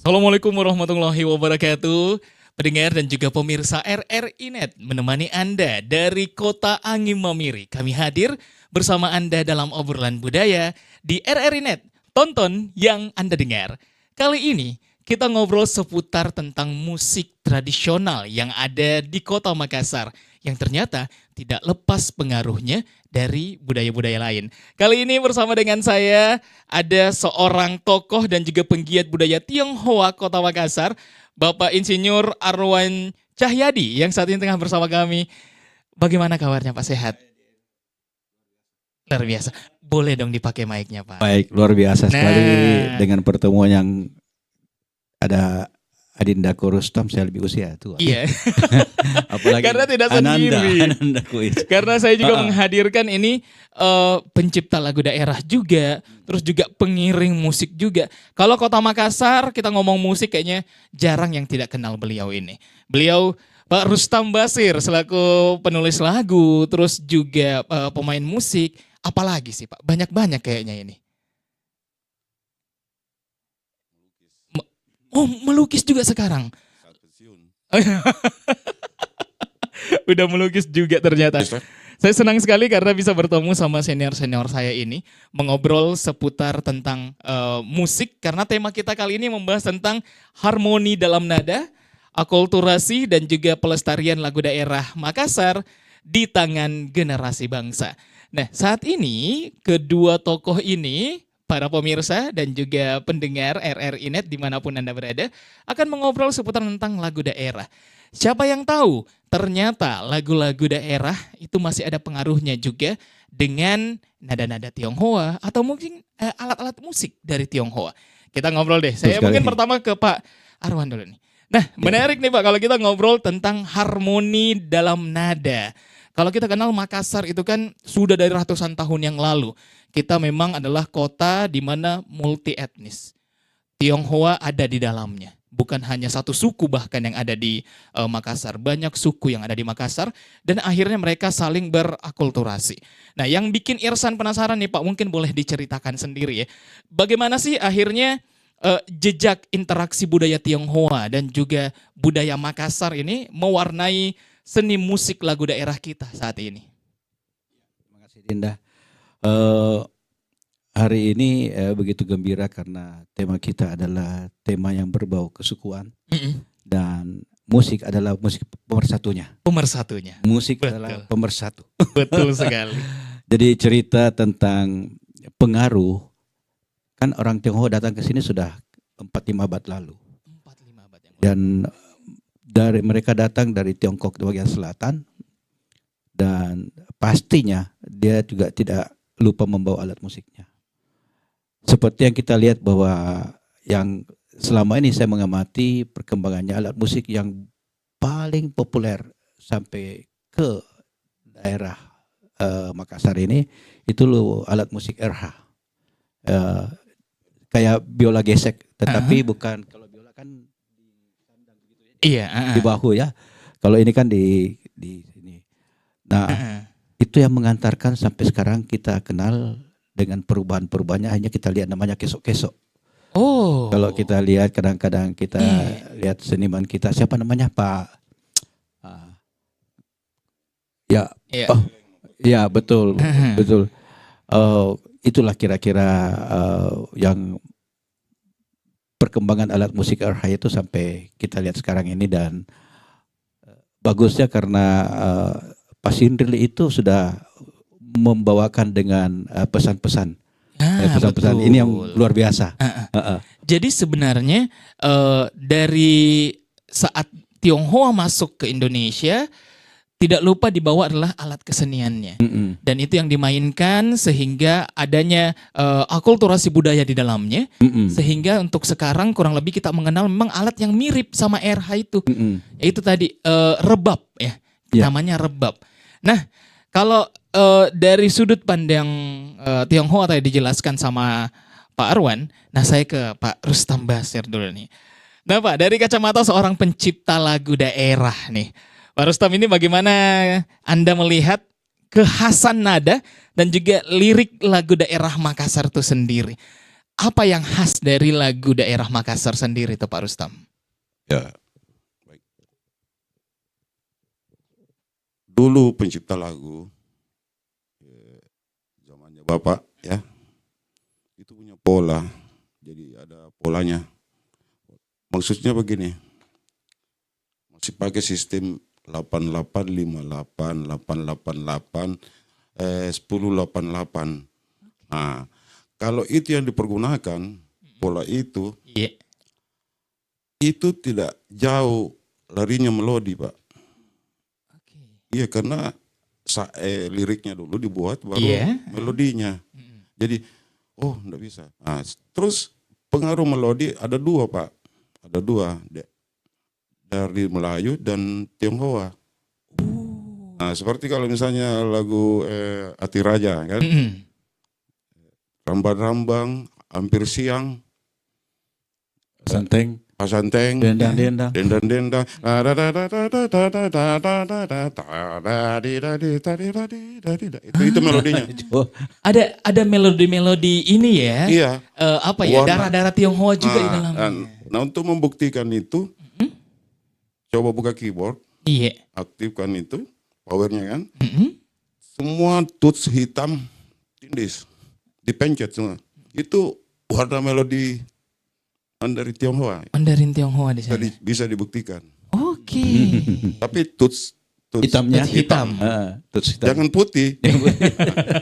Assalamualaikum warahmatullahi wabarakatuh. Pendengar dan juga pemirsa RRI Net menemani Anda dari Kota Angin Mamiri. Kami hadir bersama Anda dalam obrolan budaya di RRI Net. Tonton yang Anda dengar. Kali ini kita ngobrol seputar tentang musik tradisional yang ada di Kota Makassar yang ternyata tidak lepas pengaruhnya dari budaya-budaya lain. Kali ini bersama dengan saya ada seorang tokoh dan juga penggiat budaya Tionghoa Kota Makassar, Bapak Insinyur Arwan Cahyadi yang saat ini tengah bersama kami. Bagaimana kabarnya Pak, sehat? Luar biasa. Boleh dong dipakai mic-nya Pak. Baik, luar biasa sekali dengan pertemuan yang ada Adinda Rustam, saya lebih usia tua. Iya. Apalagi karena tidak sendiri. Ananda Kuis. Karena saya juga menghadirkan ini pencipta lagu daerah juga, terus juga pengiring musik juga. Kalau Kota Makassar kita ngomong musik kayaknya jarang yang tidak kenal beliau ini. Beliau Pak Rustam Basir selaku penulis lagu, terus juga pemain musik. Apalagi sih Pak? Banyak-banyak kayaknya ini. Oh, melukis juga sekarang. Udah melukis juga ternyata. Saya senang sekali karena bisa bertemu sama senior-senior saya ini, mengobrol seputar tentang musik, karena tema kita kali ini membahas tentang harmoni dalam nada, akulturasi dan juga pelestarian lagu daerah Makassar di tangan generasi bangsa. Nah, saat ini kedua tokoh ini, para pemirsa dan juga pendengar RRI Net dimanapun Anda berada, akan mengobrol seputar tentang lagu daerah. Siapa yang tahu, ternyata lagu-lagu daerah itu masih ada pengaruhnya juga dengan nada-nada Tionghoa atau mungkin alat-alat musik dari Tionghoa. Kita ngobrol deh. Saya mungkin pertama ke Pak Arwan dulu nih. Nah, menarik nih Pak kalau kita ngobrol tentang harmoni dalam nada. Kalau kita kenal Makassar itu kan sudah dari ratusan tahun yang lalu. Kita memang adalah kota di mana multi etnis. Tionghoa ada di dalamnya. Bukan hanya satu suku bahkan yang ada di Makassar. Banyak suku yang ada di Makassar. Dan akhirnya mereka saling berakulturasi. Nah, yang bikin Irsan penasaran nih Pak, mungkin boleh diceritakan sendiri ya. Bagaimana sih akhirnya jejak interaksi budaya Tionghoa dan juga budaya Makassar ini mewarnai seni musik lagu daerah kita saat ini? Terima kasih Dinda. Hari ini begitu gembira karena tema kita adalah tema yang berbau kesukuan. Dan musik adalah musik pemersatunya. Pemersatunya. Musik Betul. adalah pemersatu. Betul sekali. Jadi cerita tentang pengaruh, kan orang Tionghoa datang ke sini sudah 4-5 abad lalu. 4-5 abad yang lalu. Dan mereka datang dari Tiongkok di bagian selatan, dan pastinya dia juga tidak lupa membawa alat musiknya. Seperti yang kita lihat bahwa yang selama ini saya mengamati perkembangannya, alat musik yang paling populer sampai ke daerah Makassar ini itu alat musik RH. Kayak biola gesek, tetapi bukan, kalau biola kan iya, di bahu ya. Kalau ini kan di sini. Nah, itu yang mengantarkan sampai sekarang kita kenal dengan perubahan-perubahannya, hanya kita lihat namanya kesok-kesok. Oh. Kalau kita lihat kadang-kadang kita lihat seniman kita, siapa namanya Pak? Ya. Iya. Oh, ya betul, betul. Itulah kira-kira yang perkembangan alat musik RH itu sampai kita lihat sekarang ini. Dan bagusnya karena Pak Sindrili itu sudah membawakan dengan pesan-pesan. Pesan-pesan ini yang luar biasa. Jadi sebenarnya dari saat Tionghoa masuk ke Indonesia, tidak lupa dibawa adalah alat keseniannya. Dan itu yang dimainkan sehingga adanya akulturasi budaya di dalamnya. Sehingga untuk sekarang kurang lebih kita mengenal memang alat yang mirip sama RH itu. Yaitu tadi rebab ya. Namanya rebab. Nah, kalau dari sudut pandang Tionghoa tadi dijelaskan sama Pak Arwan, nah saya ke Pak Rustam Basir dulu nih. Nah Pak, dari kacamata seorang pencipta lagu daerah nih, Pak Rustam ini bagaimana Anda melihat kekhasan nada dan juga lirik lagu daerah Makassar itu sendiri? apa yang khas dari lagu daerah Makassar sendiri tuh Pak Rustam? Ya, baik. Dulu pencipta lagu, zamannya Bapak ya, itu punya pola. Jadi ada polanya. Maksudnya begini, masih pakai sistem 8858, 888, 1088. Nah, kalau itu yang dipergunakan, pola itu, Iya. itu tidak jauh larinya melodi, Pak. Oke. Iya, karena liriknya dulu dibuat baru Iya. melodinya. Jadi, oh enggak bisa. Nah, terus pengaruh melodi ada dua, Pak. Ada dua, dari Melayu dan Tionghoa. Nah, seperti kalau misalnya lagu Ati Raja kan, Rambang-rambang, hampir siang, Santeng, Pasanteng, dendang-dendang. dendang-dendang, itu melodinya. Oh, Ada melodi-melodi ini ya. Iya. Apa ya? Warna. Darah-darah Tionghoa juga di dalamnya. Nah, untuk membuktikan itu, coba buka keyboard, Iya. aktifkan itu, powernya kan, Mm-mm. semua tuts hitam, tindis, dipencet semua. Itu warna melodi dari Tionghoa. Mandarin Tionghoa di sana. Bisa dibuktikan. Oke. Tapi tuts hitamnya Hitam. tuts hitam. jangan putih.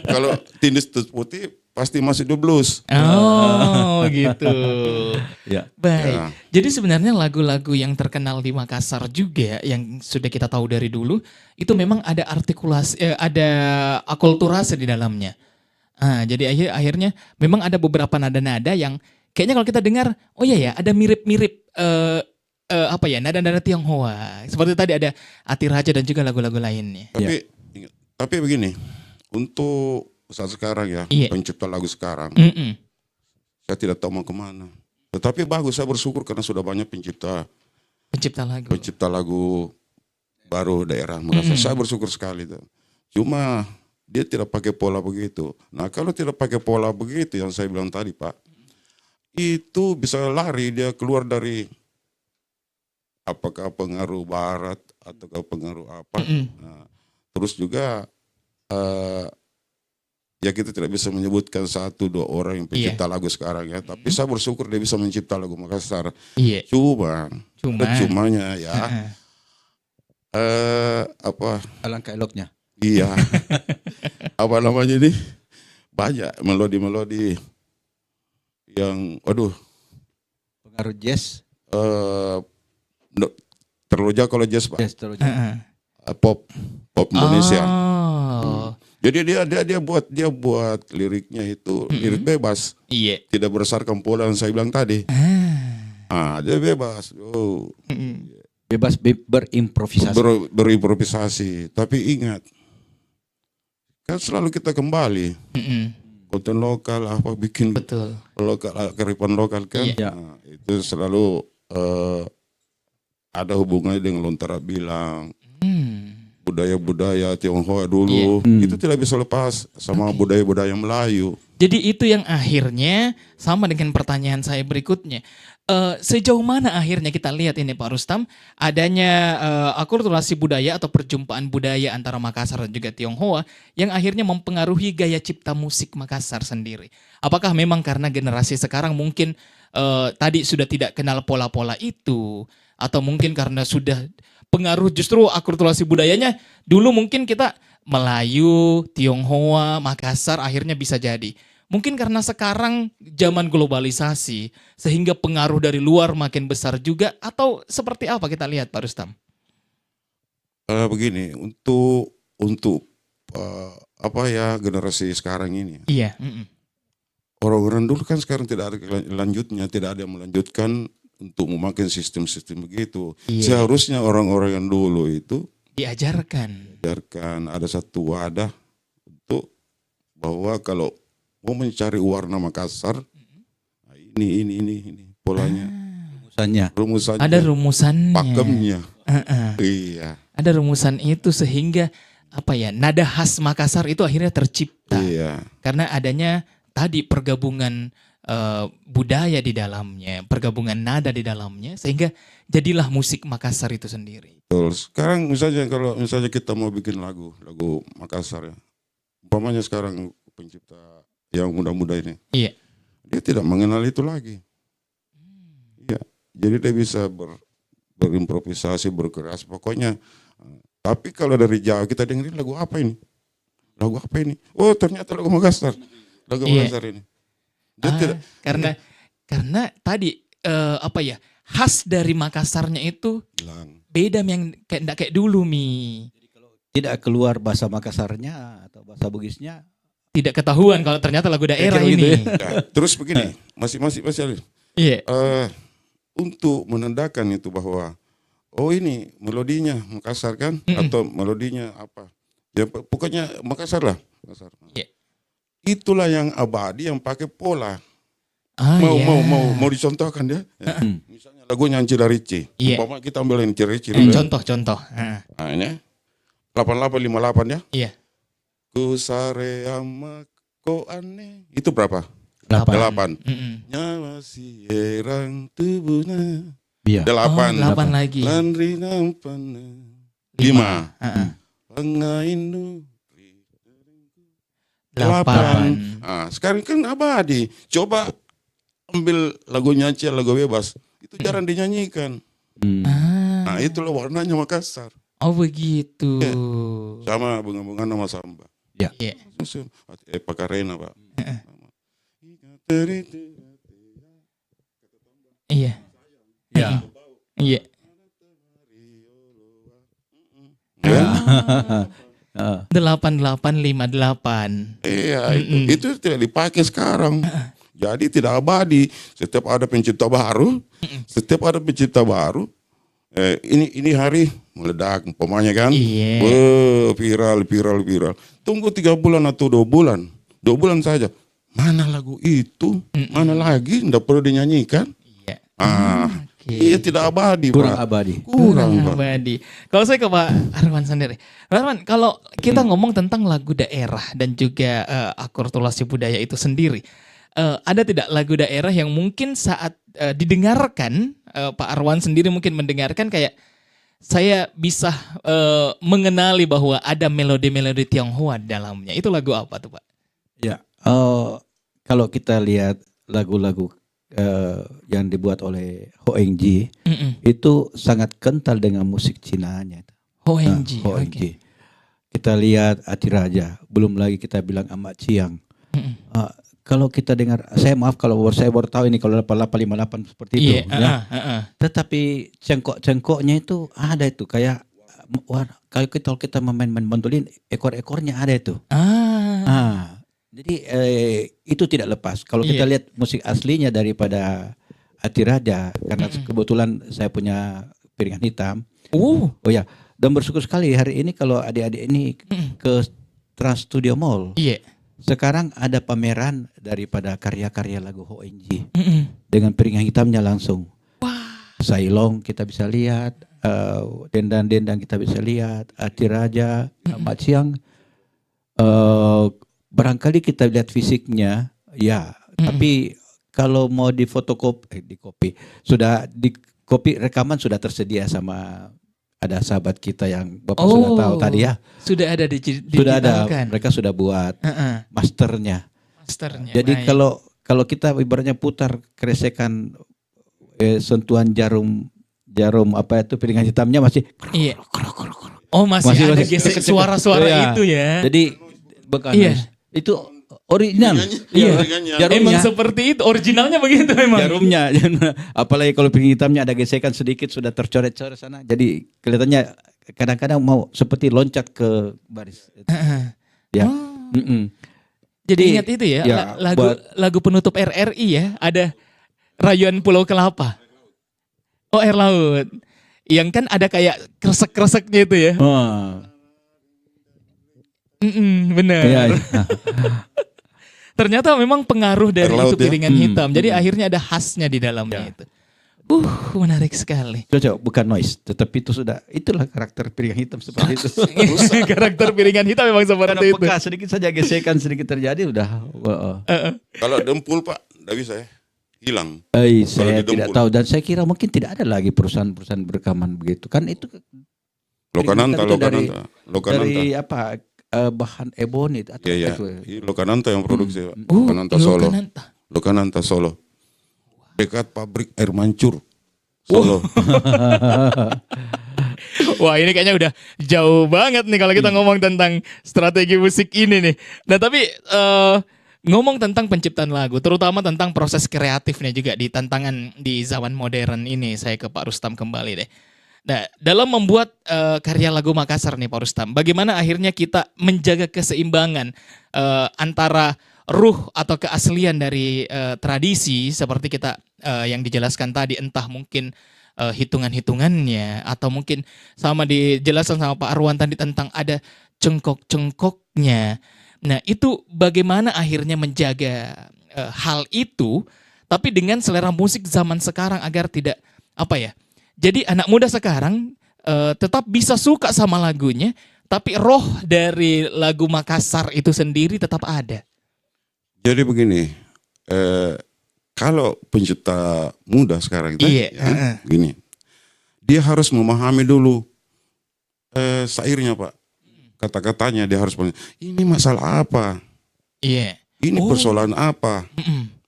Kalau tindis tuts putih pasti masih di blues. Oh, gitu. Ya. Baik. Ya. Jadi sebenarnya lagu-lagu yang terkenal di Makassar juga yang sudah kita tahu dari dulu itu memang ada artikulasi, ada akulturasi di dalamnya. Jadi akhirnya memang ada beberapa nada-nada yang kayaknya kalau kita dengar, oh iya ya, ada mirip-mirip apa ya, nada-nada Tionghoa. Seperti tadi ada Ati Raja dan juga lagu-lagu lainnya. Tapi begini, untuk saat sekarang ya, Iya. pencipta lagu sekarang, Mm-mm. saya tidak tahu mau kemana. Tetapi bagus, saya bersyukur karena sudah banyak pencipta Pencipta lagu. baru daerah Makassar. Saya bersyukur sekali tuh. Cuma dia tidak pakai pola begitu. Nah, kalau tidak pakai pola begitu yang saya bilang tadi, Pak, itu bisa lari dia keluar dari apakah pengaruh barat atau pengaruh apa. Mm-mm. Nah, terus juga ya kita tidak bisa menyebutkan 1-2 orang yang pencipta lagu sekarang ya. Tapi saya bersyukur dia bisa mencipta lagu Makassar. Iya. Cumanya ya. Apa? Alangkah eloknya. Iya. Apa namanya ini? Banyak melodi-melodi yang, aduh, Pengaruh jazz, terlalu jauh kalau jazz, Pak. jazz terus. Pop Indonesia. Oh. Jadi dia buat liriknya itu lirik bebas, Iya. tidak berdasarkan pola yang saya bilang tadi. Dia bebas. Oh. Bebas berimprovisasi. Berimprovisasi. Tapi ingat, kan selalu kita kembali konten lokal apa bikin Betul. lokal kearifan lokal kan. Iya. Nah, itu selalu ada hubungannya dengan Lontara bilang budaya-budaya Tionghoa dulu itu tidak bisa lepas sama budaya-budaya Melayu. Jadi itu yang akhirnya sama dengan pertanyaan saya berikutnya. Sejauh mana akhirnya kita lihat ini Pak Rustam adanya akulturasi budaya atau perjumpaan budaya antara Makassar dan juga Tionghoa yang akhirnya mempengaruhi gaya cipta musik Makassar sendiri. Apakah memang karena generasi sekarang mungkin tadi sudah tidak kenal pola-pola itu atau mungkin karena sudah pengaruh justru akulturasi budayanya dulu mungkin kita Melayu, Tionghoa, Makassar akhirnya bisa jadi. Mungkin karena sekarang zaman globalisasi sehingga pengaruh dari luar makin besar juga atau seperti apa kita lihat Pak Rustam? Begini, untuk apa ya generasi sekarang ini. Iya. Orang-orang dulu kan sekarang tidak ada lanjutnya, tidak ada yang melanjutkan untuk memakai sistem-sistem begitu. Iya. Seharusnya orang-orang yang dulu itu Diajarkan. biarkan ada satu wadah untuk bahwa kalau mau mencari warna Makassar, nah ini polanya, rumusannya, Ada rumusannya. pakemnya. Iya, Ada rumusan itu sehingga apa ya nada khas Makassar itu akhirnya tercipta iya. karena adanya tadi pergabungan budaya di dalamnya, pergabungan nada di dalamnya, sehingga jadilah musik Makassar itu sendiri. Betul. Sekarang misalnya kalau misalnya kita mau bikin lagu Makassar ya, umpamanya sekarang pencipta yang muda-muda ini, Iya. dia tidak mengenal itu lagi. Iya, jadi dia bisa berimprovisasi, berkeras, pokoknya. Tapi kalau dari jauh kita dengerin lagu apa ini? Lagu apa ini? Oh ternyata lagu Makassar. Lagu Iya. Makassar ini. Dia tidak, Karena tadi apa ya, khas dari Makassarnya itu hilang. beda yang nggak kayak dulu Mi. Tidak keluar bahasa Makassarnya atau bahasa Bugisnya. Tidak ketahuan kalau ternyata lagu daerah Kira-kira ini. gitu Ya, terus begini, masih Ali. Iya. Untuk menandakan itu bahwa oh ini melodinya Makassar kan, atau melodinya apa? Ya pokoknya Makassar lah. Makassar. Iya. Itulah yang abadi, yang pakai pola. Ah, mau iya. mau dicontohkan dia. Ya. Misalnya lagunya Ancila Ricci. Iya. Umpama kita ambil Ancila Ricci. Contoh. Nah, ini 8858 ya. Iya. Ku sare amak ko aneh. Itu berapa? 8. 8. Nyawa si erang tubuhnya. Iya. 8. 8 lagi. Landri nampana. 5. Heeh. Pengainu. 8. Nah, sekarang kan abadi. Coba ambil lagunya Aceh, lagu bebas. Itu jarang dinyanyikan. Nah, itulah warnanya Makassar. Oh begitu. Sama bunga-bunga nama samba. Ya. Iya. Pakarena, Pak. Iya. Ya. Iya. Ya. 8858. Iya, itu tidak dipakai sekarang. Jadi tidak abadi. Setiap ada pencipta baru, ini hari meledak umpamanya kan. Iya. Viral. Tunggu 3 bulan atau 2 bulan. 2 bulan saja. Mana lagu itu? Mana lagi? Nggak perlu dinyanyikan. Iya. Iya tidak abadi, Kurang Pak. abadi. Kurang, Pak. abadi. Kalau saya ke Pak Arwan sendiri. Pak Arwan, kalau kita ngomong tentang lagu daerah dan juga akulturasi budaya itu sendiri, ada tidak lagu daerah yang mungkin saat didengarkan, Pak Arwan sendiri mungkin mendengarkan kayak saya bisa mengenali bahwa ada melodi-melodi Tionghoa di dalamnya. Itu lagu apa tuh, Pak? Ya. Kalau kita lihat lagu-lagu yang dibuat oleh Hoengji itu sangat kental dengan musik Cina-nya. Hoengji. Hoengji. Kita lihat Atiraja, belum lagi kita bilang Amat Ciang. Kalau kita dengar, saya maaf kalau saya baru tahu ini kalau 8858 seperti itu. Iya. Tetapi cengkok-cengkoknya itu ada itu kayak kalau kita memain mandolin ekor-ekornya ada itu. Jadi itu tidak lepas. Kalau kita lihat musik aslinya daripada Atiraja, karena kebetulan saya punya piringan hitam. Oh ya, dan bersyukur sekali hari ini kalau adik-adik ini ke Trans Studio Mall. Iya. Sekarang ada pameran daripada karya-karya lagu Hoengji dengan piringan hitamnya langsung. Sailong kita bisa lihat, dendang-dendang kita bisa lihat, Atiraja, Amat Ciang. Barangkali kita lihat fisiknya, ya. Tapi kalau mau dikopi, sudah dikopi rekaman sudah tersedia sama ada sahabat kita yang Bapak sudah tahu tadi ya. Sudah ada sudah ada, mereka sudah buat masternya. Jadi kalau kita ibaratnya putar keresekan sentuhan jarum apa itu piringan hitamnya masih. Iya. Oh masih ada gesek suara-suara itu ya. Jadi bukan. Itu original. Iya. Emang seperti itu, originalnya begitu memang. Jarumnya, apalagi kalau piring hitamnya ada gesekan sedikit sudah tercoret-coret sana. Jadi kelihatannya kadang-kadang mau seperti loncat ke baris. Ya. Jadi ingat itu ya, lagu penutup RRI ya, ada Rayuan Pulau Kelapa. Oh air laut. Yang kan ada kayak kresek-kreseknya itu ya. Benar. Ya. Ternyata memang pengaruh dari Laut, itu piringan hitam. Jadi akhirnya ada khasnya di dalamnya itu. Menarik sekali. Cocok, bukan noise, tetapi itulah karakter piringan hitam seperti itu. Karakter piringan hitam memang seperti itu. Sedikit saja gesekan sedikit terjadi udah. Kalau dempul Pak, enggak bisa ya. Hilang. Saya didempul. tidak tahu dan saya kira mungkin tidak ada lagi perusahaan-perusahaan berekaman begitu kan itu Lokananta dari Lokananta. bahan ebonit atau Iya, apa itu? iya. Lokananta yang produksi, Pak. Oh, Lokananta Solo. Lokananta. Lokananta Solo. Dekat pabrik air mancur. Solo. Wah, ini kayaknya udah jauh banget nih kalau kita ngomong tentang strategi musik ini nih. Nah, tapi ngomong tentang penciptaan lagu, terutama tentang proses kreatifnya juga di tantangan di zaman modern ini, saya ke Pak Rustam kembali deh. Nah, dalam membuat karya lagu Makassar nih Pak Rustam, bagaimana akhirnya kita menjaga keseimbangan antara ruh atau keaslian dari tradisi seperti kita yang dijelaskan tadi, entah mungkin hitungan-hitungannya atau mungkin sama dijelaskan sama Pak Arwan tadi tentang ada cengkok-cengkoknya. Nah, itu bagaimana akhirnya menjaga hal itu tapi dengan selera musik zaman sekarang agar tidak apa ya? Jadi anak muda sekarang tetap bisa suka sama lagunya tapi roh dari lagu Makassar itu sendiri tetap ada. Jadi begini, kalau pencipta muda sekarang itu, Iya, gini, dia harus memahami dulu syairnya Pak, kata-katanya dia harus ini masalah apa, Iya. ini persoalan apa,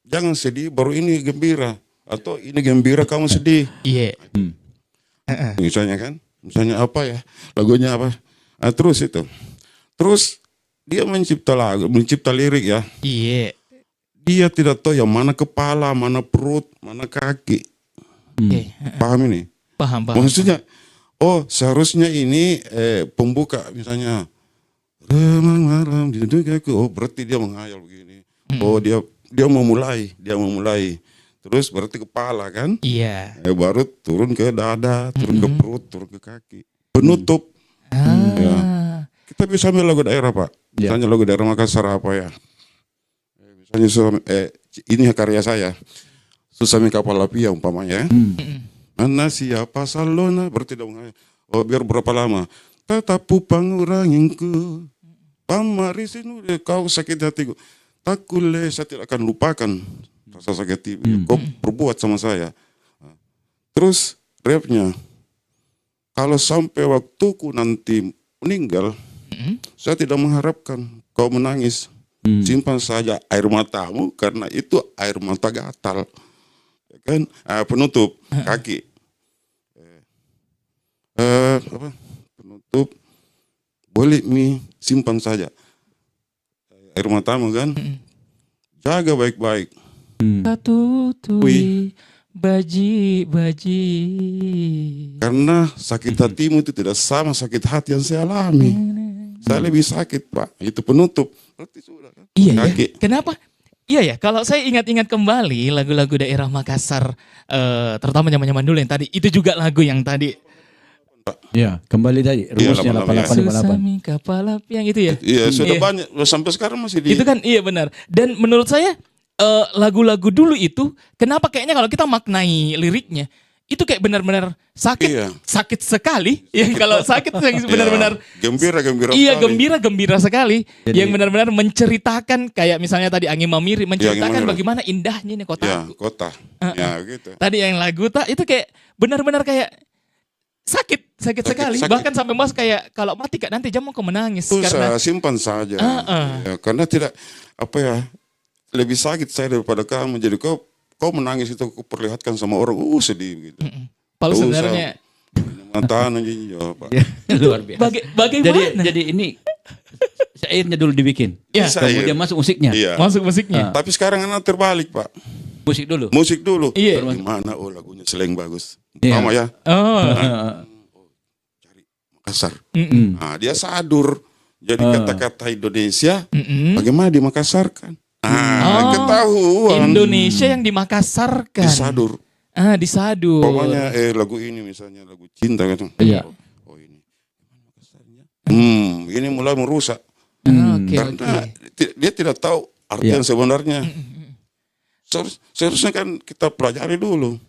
jangan sedih baru ini gembira, atau ini gembira kamu sedih, Iya. misalnya apa ya, lagunya apa, terus dia mencipta lirik ya. Iya. Dia tidak tahu yang mana kepala, mana perut, mana kaki. Oke. Paham ini? Paham. Maksudnya, oh seharusnya ini pembuka misalnya. Remang malam di dunia aku. Oh berarti dia menghayal begini. Oh dia mau mulai. Terus berarti kepala kan? Iya. Baru turun ke dada, turun ke perut, turun ke kaki. Penutup. Ya. Kita bisa ambil lagu daerah Pak. Misalnya lagu daerah Makassar apa ya? Misalnya ini karya saya, Susami Kapal Api umpamanya. Mana siapa salona berarti dong. Oh biar berapa lama? Tatapu panguranginku, pamarisin kau sakit hatiku. Takule saya tidak akan lupakan rasa sakit hati. Kau berbuat sama saya. Terus rapnya, kalau sampai waktuku nanti meninggal, saya tidak mengharapkan kau menangis. Simpan saja air matamu karena itu air mata gatal, ya kan? Penutup kaki, penutup boleh simpan saja air matamu kan, jaga baik-baik. Tutui baji. Karena sakit hatimu itu tidak sama sakit hati yang saya alami. Saya lebih sakit Pak. Itu penutup. Berarti sudah kan? Iya ya. Kaki. Kenapa? Iya ya. Kalau saya ingat-ingat kembali lagu-lagu daerah Makassar, terutama zaman-zaman dulu yang tadi, itu juga lagu yang tadi. Ya, kembali tadi rumusnya 8858. Susami Kapal Api yang itu ya. Iya sudah banyak. Sampai sekarang masih di. Itu kan iya benar. Dan menurut saya lagu-lagu dulu itu kenapa kayaknya kalau kita maknai liriknya itu kayak benar-benar sakit, Iya. sakit sekali. Ya kalau sakit yang benar-benar gembira iya sekali. gembira sekali. Jadi- yang benar-benar menceritakan kayak misalnya tadi Angin Mamiri menceritakan Mamiri. bagaimana indahnya nih Ya, kotaku. kota. Ya, gitu. Tadi yang lagu itu kayak benar-benar kayak sakit sekali. sakit. Bahkan sampai mas kayak kalau mati kak nanti jam mau menangis Itu karena saya simpan saja. Ya, karena tidak apa ya, lebih sakit saya daripada kamu. Jadi kau menangis itu kau perlihatkan sama orang, sedih gitu. Palu Tuh, sebenarnya Mata aja Pak. Luar biasa. bagaimana Jadi ini syairnya dulu dibikin. Ya. Syair. Kemudian masuk musiknya. Iya. masuk musiknya. Tapi sekarang anak terbalik Pak. Musik dulu. Musik dulu. Iya. Gimana? Oh lagunya Seleng bagus. Iya. Sama ya. Oh. Makassar. Mm-mm. Nah, dia sadur. Jadi kata-kata Indonesia bagaimana dimakasarkan? Ketahuan. Indonesia yang dimakasarkan. Disadur. Disadur. Pokoknya lagu ini misalnya lagu cinta kan. Iya. Oh ini. Ini mulai merusak. Oke. Karena dia tidak tahu artian sebenarnya. Seharusnya kan kita pelajari dulu.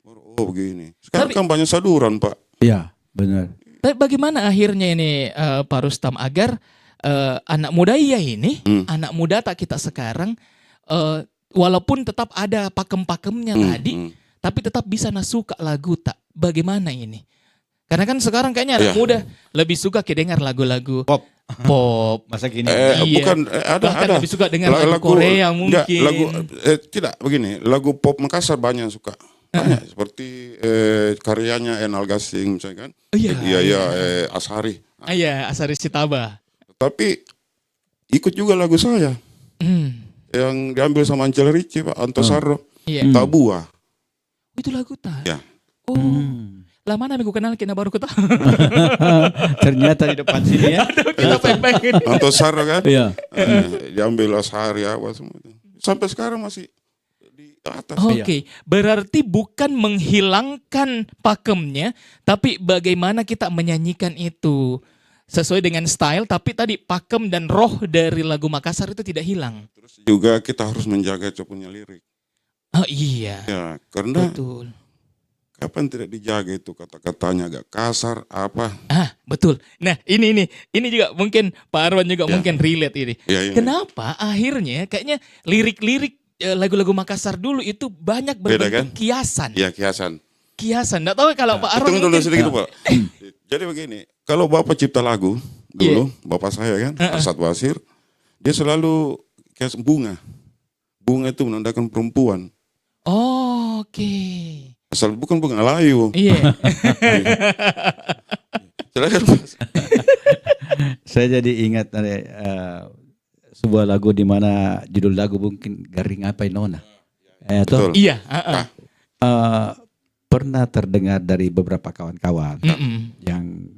Oh begini. Sekarang kan banyak saduran Pak. Iya, benar. Tapi bagaimana akhirnya ini Pak Rustam agar anak muda ini, anak muda tak kita sekarang walaupun tetap ada pakem-pakemnya tadi, hmm. tapi tetap bisa suka lagu tak. Bagaimana ini? Karena kan sekarang kayaknya anak Iya. muda lebih suka dengar lagu-lagu Pop. pop. Masa gini. Iya. Bukan Bahkan ada lebih suka dengar lagu Korea mungkin. tidak begini, lagu pop Makassar banyak yang suka. Banyak seperti karyanya Enal Gasing misalnya kan. Iya. Ashari. Iya, Asari Sitaba. Tapi ikut juga lagu saya yang diambil sama Angel Ricci Pak Antosaro. Iya. Tabua. Itu lagu tak? Ya. Oh. Lama aku kenal kena baru ketahu. Ternyata di depan sini ya. Kita pengen. Antosaro kan. Iya. Diambil Ashari apa semua itu. Sampai sekarang masih di atas. Oke, berarti bukan menghilangkan pakemnya, tapi bagaimana kita menyanyikan itu sesuai dengan style, tapi tadi pakem dan roh dari lagu Makassar itu tidak hilang. Terus juga kita harus menjaga punya lirik. Oh iya, Ya, karena betul. kapan tidak dijaga itu kata-katanya agak kasar apa. Betul. Nah ini juga mungkin Pak Arwan juga mungkin relate ini. Ya, ini. Kenapa akhirnya kayaknya lirik-lirik lagu-lagu Makassar dulu itu banyak Beda, berbentuk kan? kiasan. Ya, kiasan. Kiasan. Nggak tahu kalau Pak Arwan Tunggu dulu mungkin. sedikit Pak. Jadi begini, kalau Bapak cipta lagu dulu, Bapak saya kan, Arsad Basir, dia selalu kayak bunga. Bunga itu menandakan perempuan. Oh, oke. Asal bukan bunga layu. Iya. Silakan. Saya jadi ingat sebuah lagu di mana judul lagu mungkin Garing Apa Nona. Betul. Iya. Pernah terdengar dari beberapa kawan-kawan yang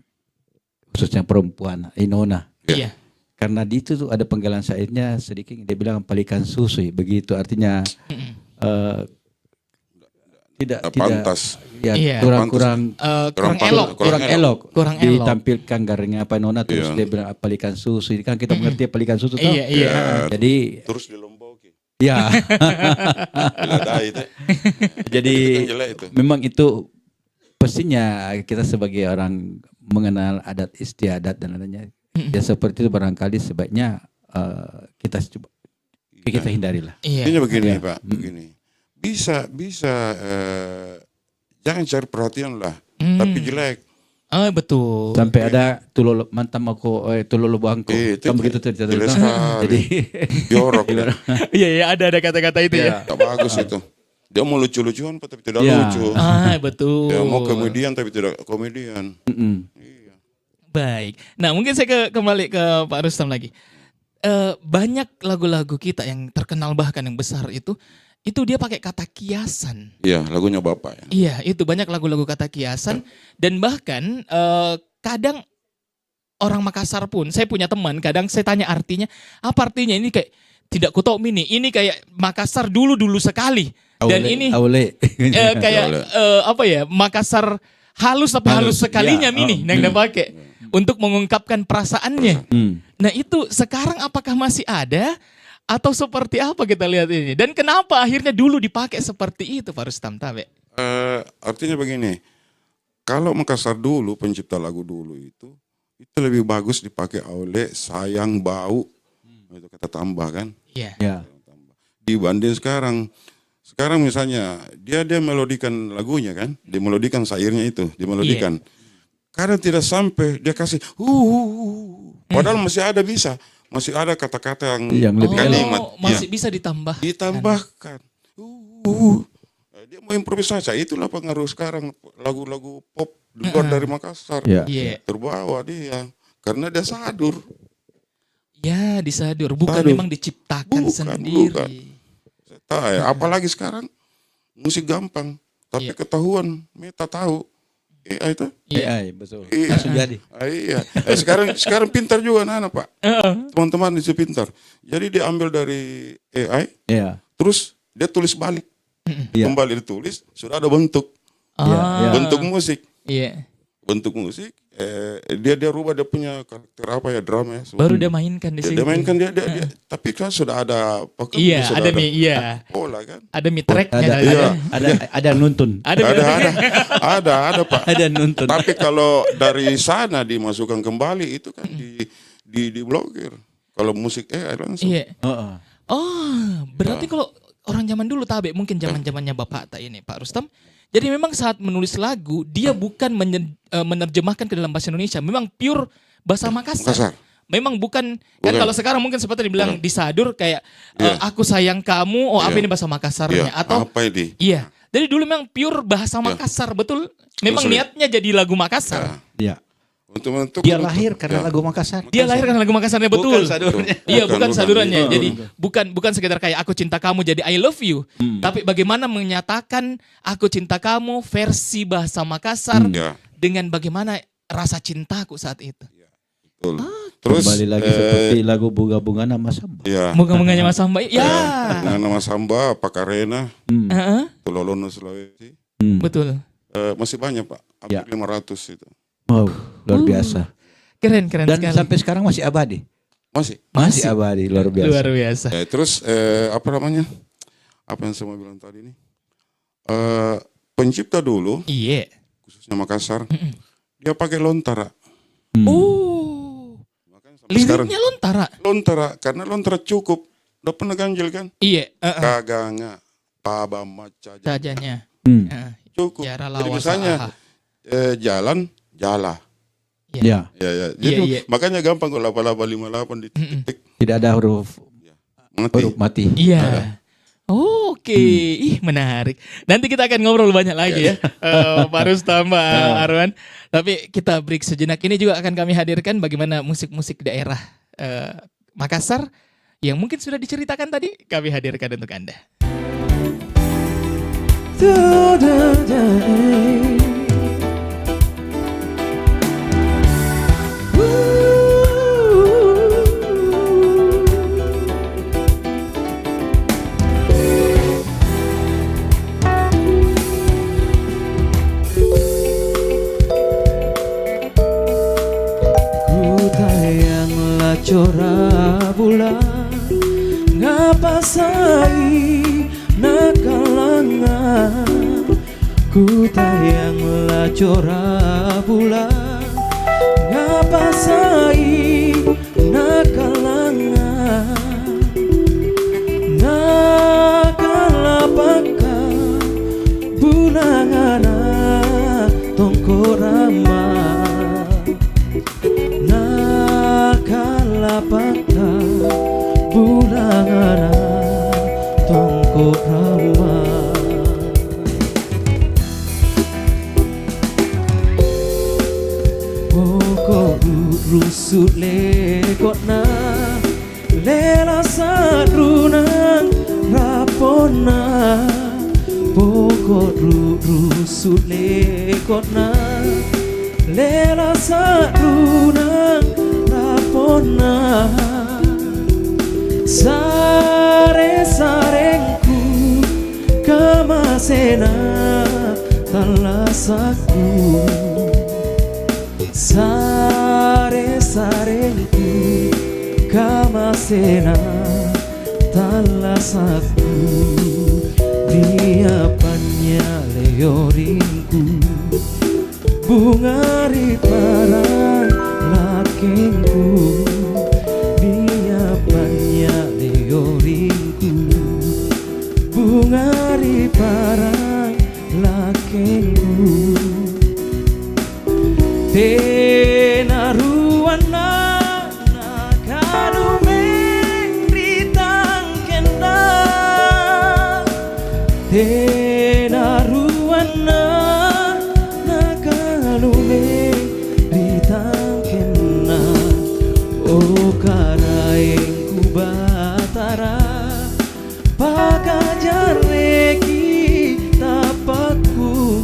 khususnya perempuan Inona. Iya. Karena di itu tuh ada penggalan syairnya sedikit dia bilang palikan susui, begitu artinya tidak Pantas. ya Iya. kurang Kurang elok Kurang elok. ditampilkan Garing Apa Nona terus dia bilang palikan susu. Ini kan kita mengerti palikan susu toh. Iya. Jadi Terus di Lomboki. ya Biladai itu. jadi Itu kan jelek itu. memang itu pastinya kita sebagai orang mengenal adat istiadat dan lainnya. Ya seperti itu barangkali sebaiknya kita coba kita hindarilah. Iya. Ini begini Pak, begini. Bisa jangan cari perhatian lah, tapi jelek. Betul. Sampai ada tulul mantam aku tulul bangku. Itu Kan begitu cerita. jelek sekali. Jadi Jorok. Iya, ada kata-kata itu ya. Tak bagus itu. Dia mau lucu-lucuan tapi tidak Iya. lucu. Betul. Dia mau komedian tapi tidak komedian. Iya. Baik. Nah, mungkin saya kembali ke Pak Rustam lagi. Banyak lagu-lagu kita yang terkenal bahkan yang besar itu dia pakai kata kiasan. Iya, lagunya Bapak ya. Iya, itu banyak lagu-lagu kata kiasan dan bahkan kadang orang Makassar pun, saya punya teman, kadang saya tanya artinya, apa artinya ini kayak tidak ku tahu mini. Ini kayak Makassar dulu sekali. Dan ini kayak apa ya? Makassar halus tapi halus sekalinya mini yang dia pakai untuk mengungkapkan perasaannya. Nah, itu sekarang apakah masih ada? Atau seperti apa kita lihat ini? Dan kenapa akhirnya dulu dipakai seperti itu Pak Rustam Tabe? Artinya begini, kalau Makassar dulu, pencipta lagu dulu itu lebih bagus dipakai oleh Sayang Bau, itu kata tambah kan? Iya. ya. Dibanding sekarang. Sekarang misalnya dia melodikan lagunya kan, dia melodikan syairnya itu, dimelodikan. Karena tidak sampai dia kasih padahal masih ada bisa. Masih ada kata-kata yang lebih kalimat masih bisa ditambah. ditambahkan. Dia mau improvisasi. Itulah pengaruh sekarang lagu-lagu pop di luar dari Makassar. Ya. Iya. Terbawa dia karena dia sadur. Ya, disadur, bukan Sadur. memang diciptakan Bukan. sendiri. Saya tahu ya, apalagi sekarang musik gampang, tapi ketahuan meta tahu. Itu. AI betul. Iya. Langsung jadi. Iya. Sekarang pintar juga anak-anak Pak. Teman-teman itu pintar. Jadi dia ambil dari AI, Iya. terus dia tulis balik. Iya. Kembali ditulis, sudah ada bentuk. Iya. Bentuk musik. Iya. Bentuk musik. Dia rubah dia punya karakter apa ya, drama ya. Baru dia mainkan di sini. Dia mainkan dia. Tapi kan sudah ada Iya, ada pola kan. ada tracknya. Ada nuntun. Ada Pak. Ada nuntun. Tapi kalau dari sana dimasukkan kembali itu kan di blokir. Kalau musik langsung. Iya. Heeh. Oh, berarti kalau orang zaman dulu tabe, mungkin zaman-zamannya Bapak tak ini Pak Rustam. Jadi memang saat menulis lagu dia bukan menerjemahkan ke dalam bahasa Indonesia, memang pure bahasa Makassar. Makassar. Memang bukan kan kalau sekarang mungkin seperti dibilang disadur kayak aku sayang kamu, apa ini bahasa Makassarnya atau apa ini? iya. Jadi dulu memang pure bahasa Makassar, betul. Memang niatnya jadi lagu Makassar. Ya. Untuk Dia lahir karena lagu Makassar. Dia lahir karena lagu Makassarnya, betul. Bukan sadurnya. Iya, bukan sadurannya. Bukan. Jadi bukan sekedar kayak aku cinta kamu jadi I love you, tapi bagaimana menyatakan aku cinta kamu versi bahasa Makassar Ya. dengan bagaimana rasa cintaku saat itu. Betul. Terus Kembali lagi seperti lagu bunga-bunga nama Samba. ya. Moga-moganya Mas Samba. Ya. Nah, nama Samba, Pakarena, Heeh, Tololono Sulawesi. betul. Masih banyak Pak, hampir Ya. 500 itu. Wow, luar biasa. Keren Dan sekali. sampai sekarang masih abadi. Masih. Abadi, luar biasa. Luar biasa. Terus apa namanya? Apa yang saya mau bilang tadi ini? Pencipta dulu, Iya. khususnya Makassar, dia pakai lontara. Makanya sampai sekarang Liriknya lontara. lontara, karena lontara cukup. Udah pernah ganjil kan? Iya. Kaganga, paba maca, Sajanya. cukup. Jara Jadi lawas misalnya aha. jalan, jala. Ya, Ya. Jadi Iya. makanya gampang kalau 8858 di titik tidak ada huruf mati. mati. Iya. Oke, ih menarik. Nanti kita akan ngobrol banyak lagi ya, Pak Rustam, Pak Arwan. Tapi kita break sejenak. Ini juga akan kami hadirkan bagaimana musik-musik daerah Makassar yang mungkin sudah diceritakan tadi. Kami hadirkan untuk Anda. Ku tayanglah cora bulan ngapa sai nakalangan. Ku tayanglah cora bulan ngapa sai nakalangan. Nakalapaka bunangana tongkorama. Nakalapaka bulangana tongko rama. Pokok rusut lekotna lela sadrunang rapona. Pokok rusut lekotna lela sadrunang rapona. Sare-sarengku kemasena talasaku. Sare-sarengku kemasena talasaku. Diapannya leorinku bunga riparan lakengku. Diapannya leorinku bunga riparan lakengku. Tenaruana nakalumeng ritangkenda. Tenaruana nakalumeng ritangkenda. Oh karaeng ku batara pakajareki tapakku.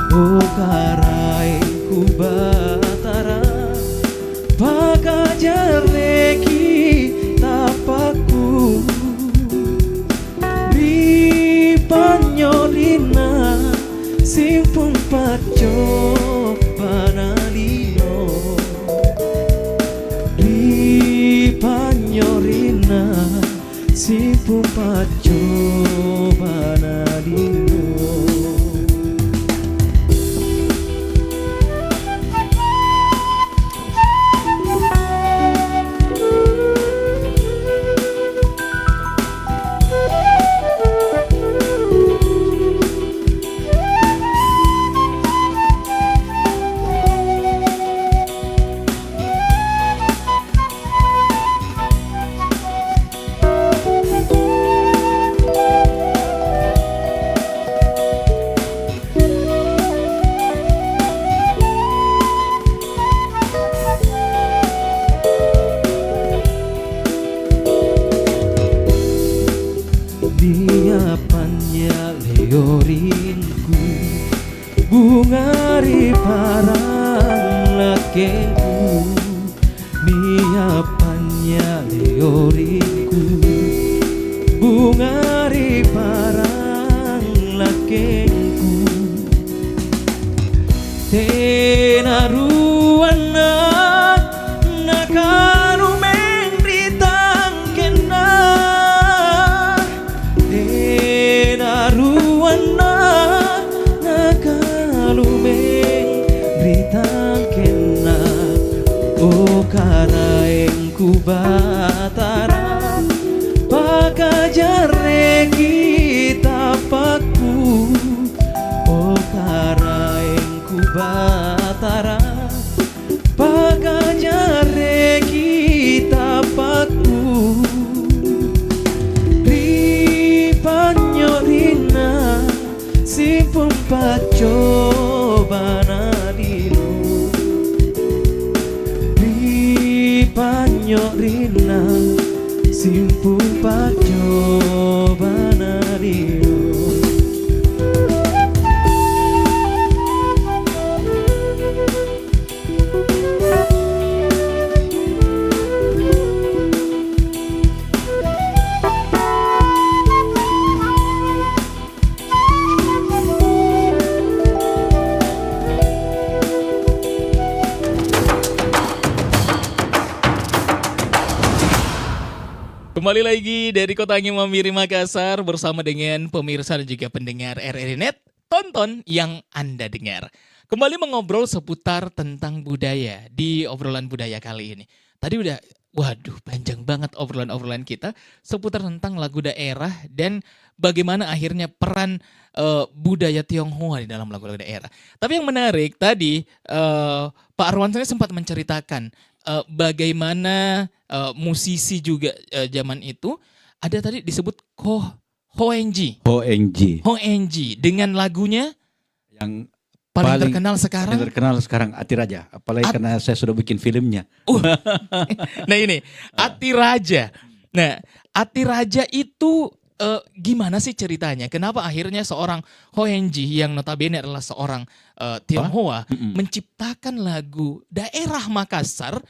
Oh karaeng ku batara pakajareki tapakku. Ripanyolina simpung paco panalino. Ripanyolina simpung paco panalino. teoriku bunga di parang lakengku tena ruana nakanu mendritang kena tena ruana nakalu mendritang kena o karaengku batara pakajare kita paku o karaengku batara pakajare kita paku ripanyorina simpung pacobana dino ripanyorina simpung pacobana dino. Kembali lagi dari Kota Angin Mamiri Makassar bersama dengan pemirsa dan juga pendengar RRI Net, tonton yang Anda dengar. Kembali mengobrol seputar tentang budaya di obrolan budaya kali ini. Tadi udah, waduh panjang banget obrolan-obrolan kita seputar tentang lagu daerah dan bagaimana akhirnya peran budaya Tionghoa di dalam lagu-lagu daerah. Tapi yang menarik tadi Pak Arwansyah sempat menceritakan bagaimana musisi juga zaman itu ada tadi disebut Hoengji dengan lagunya Yang paling terkenal sekarang. Yang terkenal sekarang Ati Raja. Apalagi karena saya sudah bikin filmnya. Nah ini Ati Raja. Nah Ati Raja itu gimana sih ceritanya? Kenapa akhirnya seorang Hoengji yang notabene adalah seorang Tionghoa menciptakan lagu daerah Makassar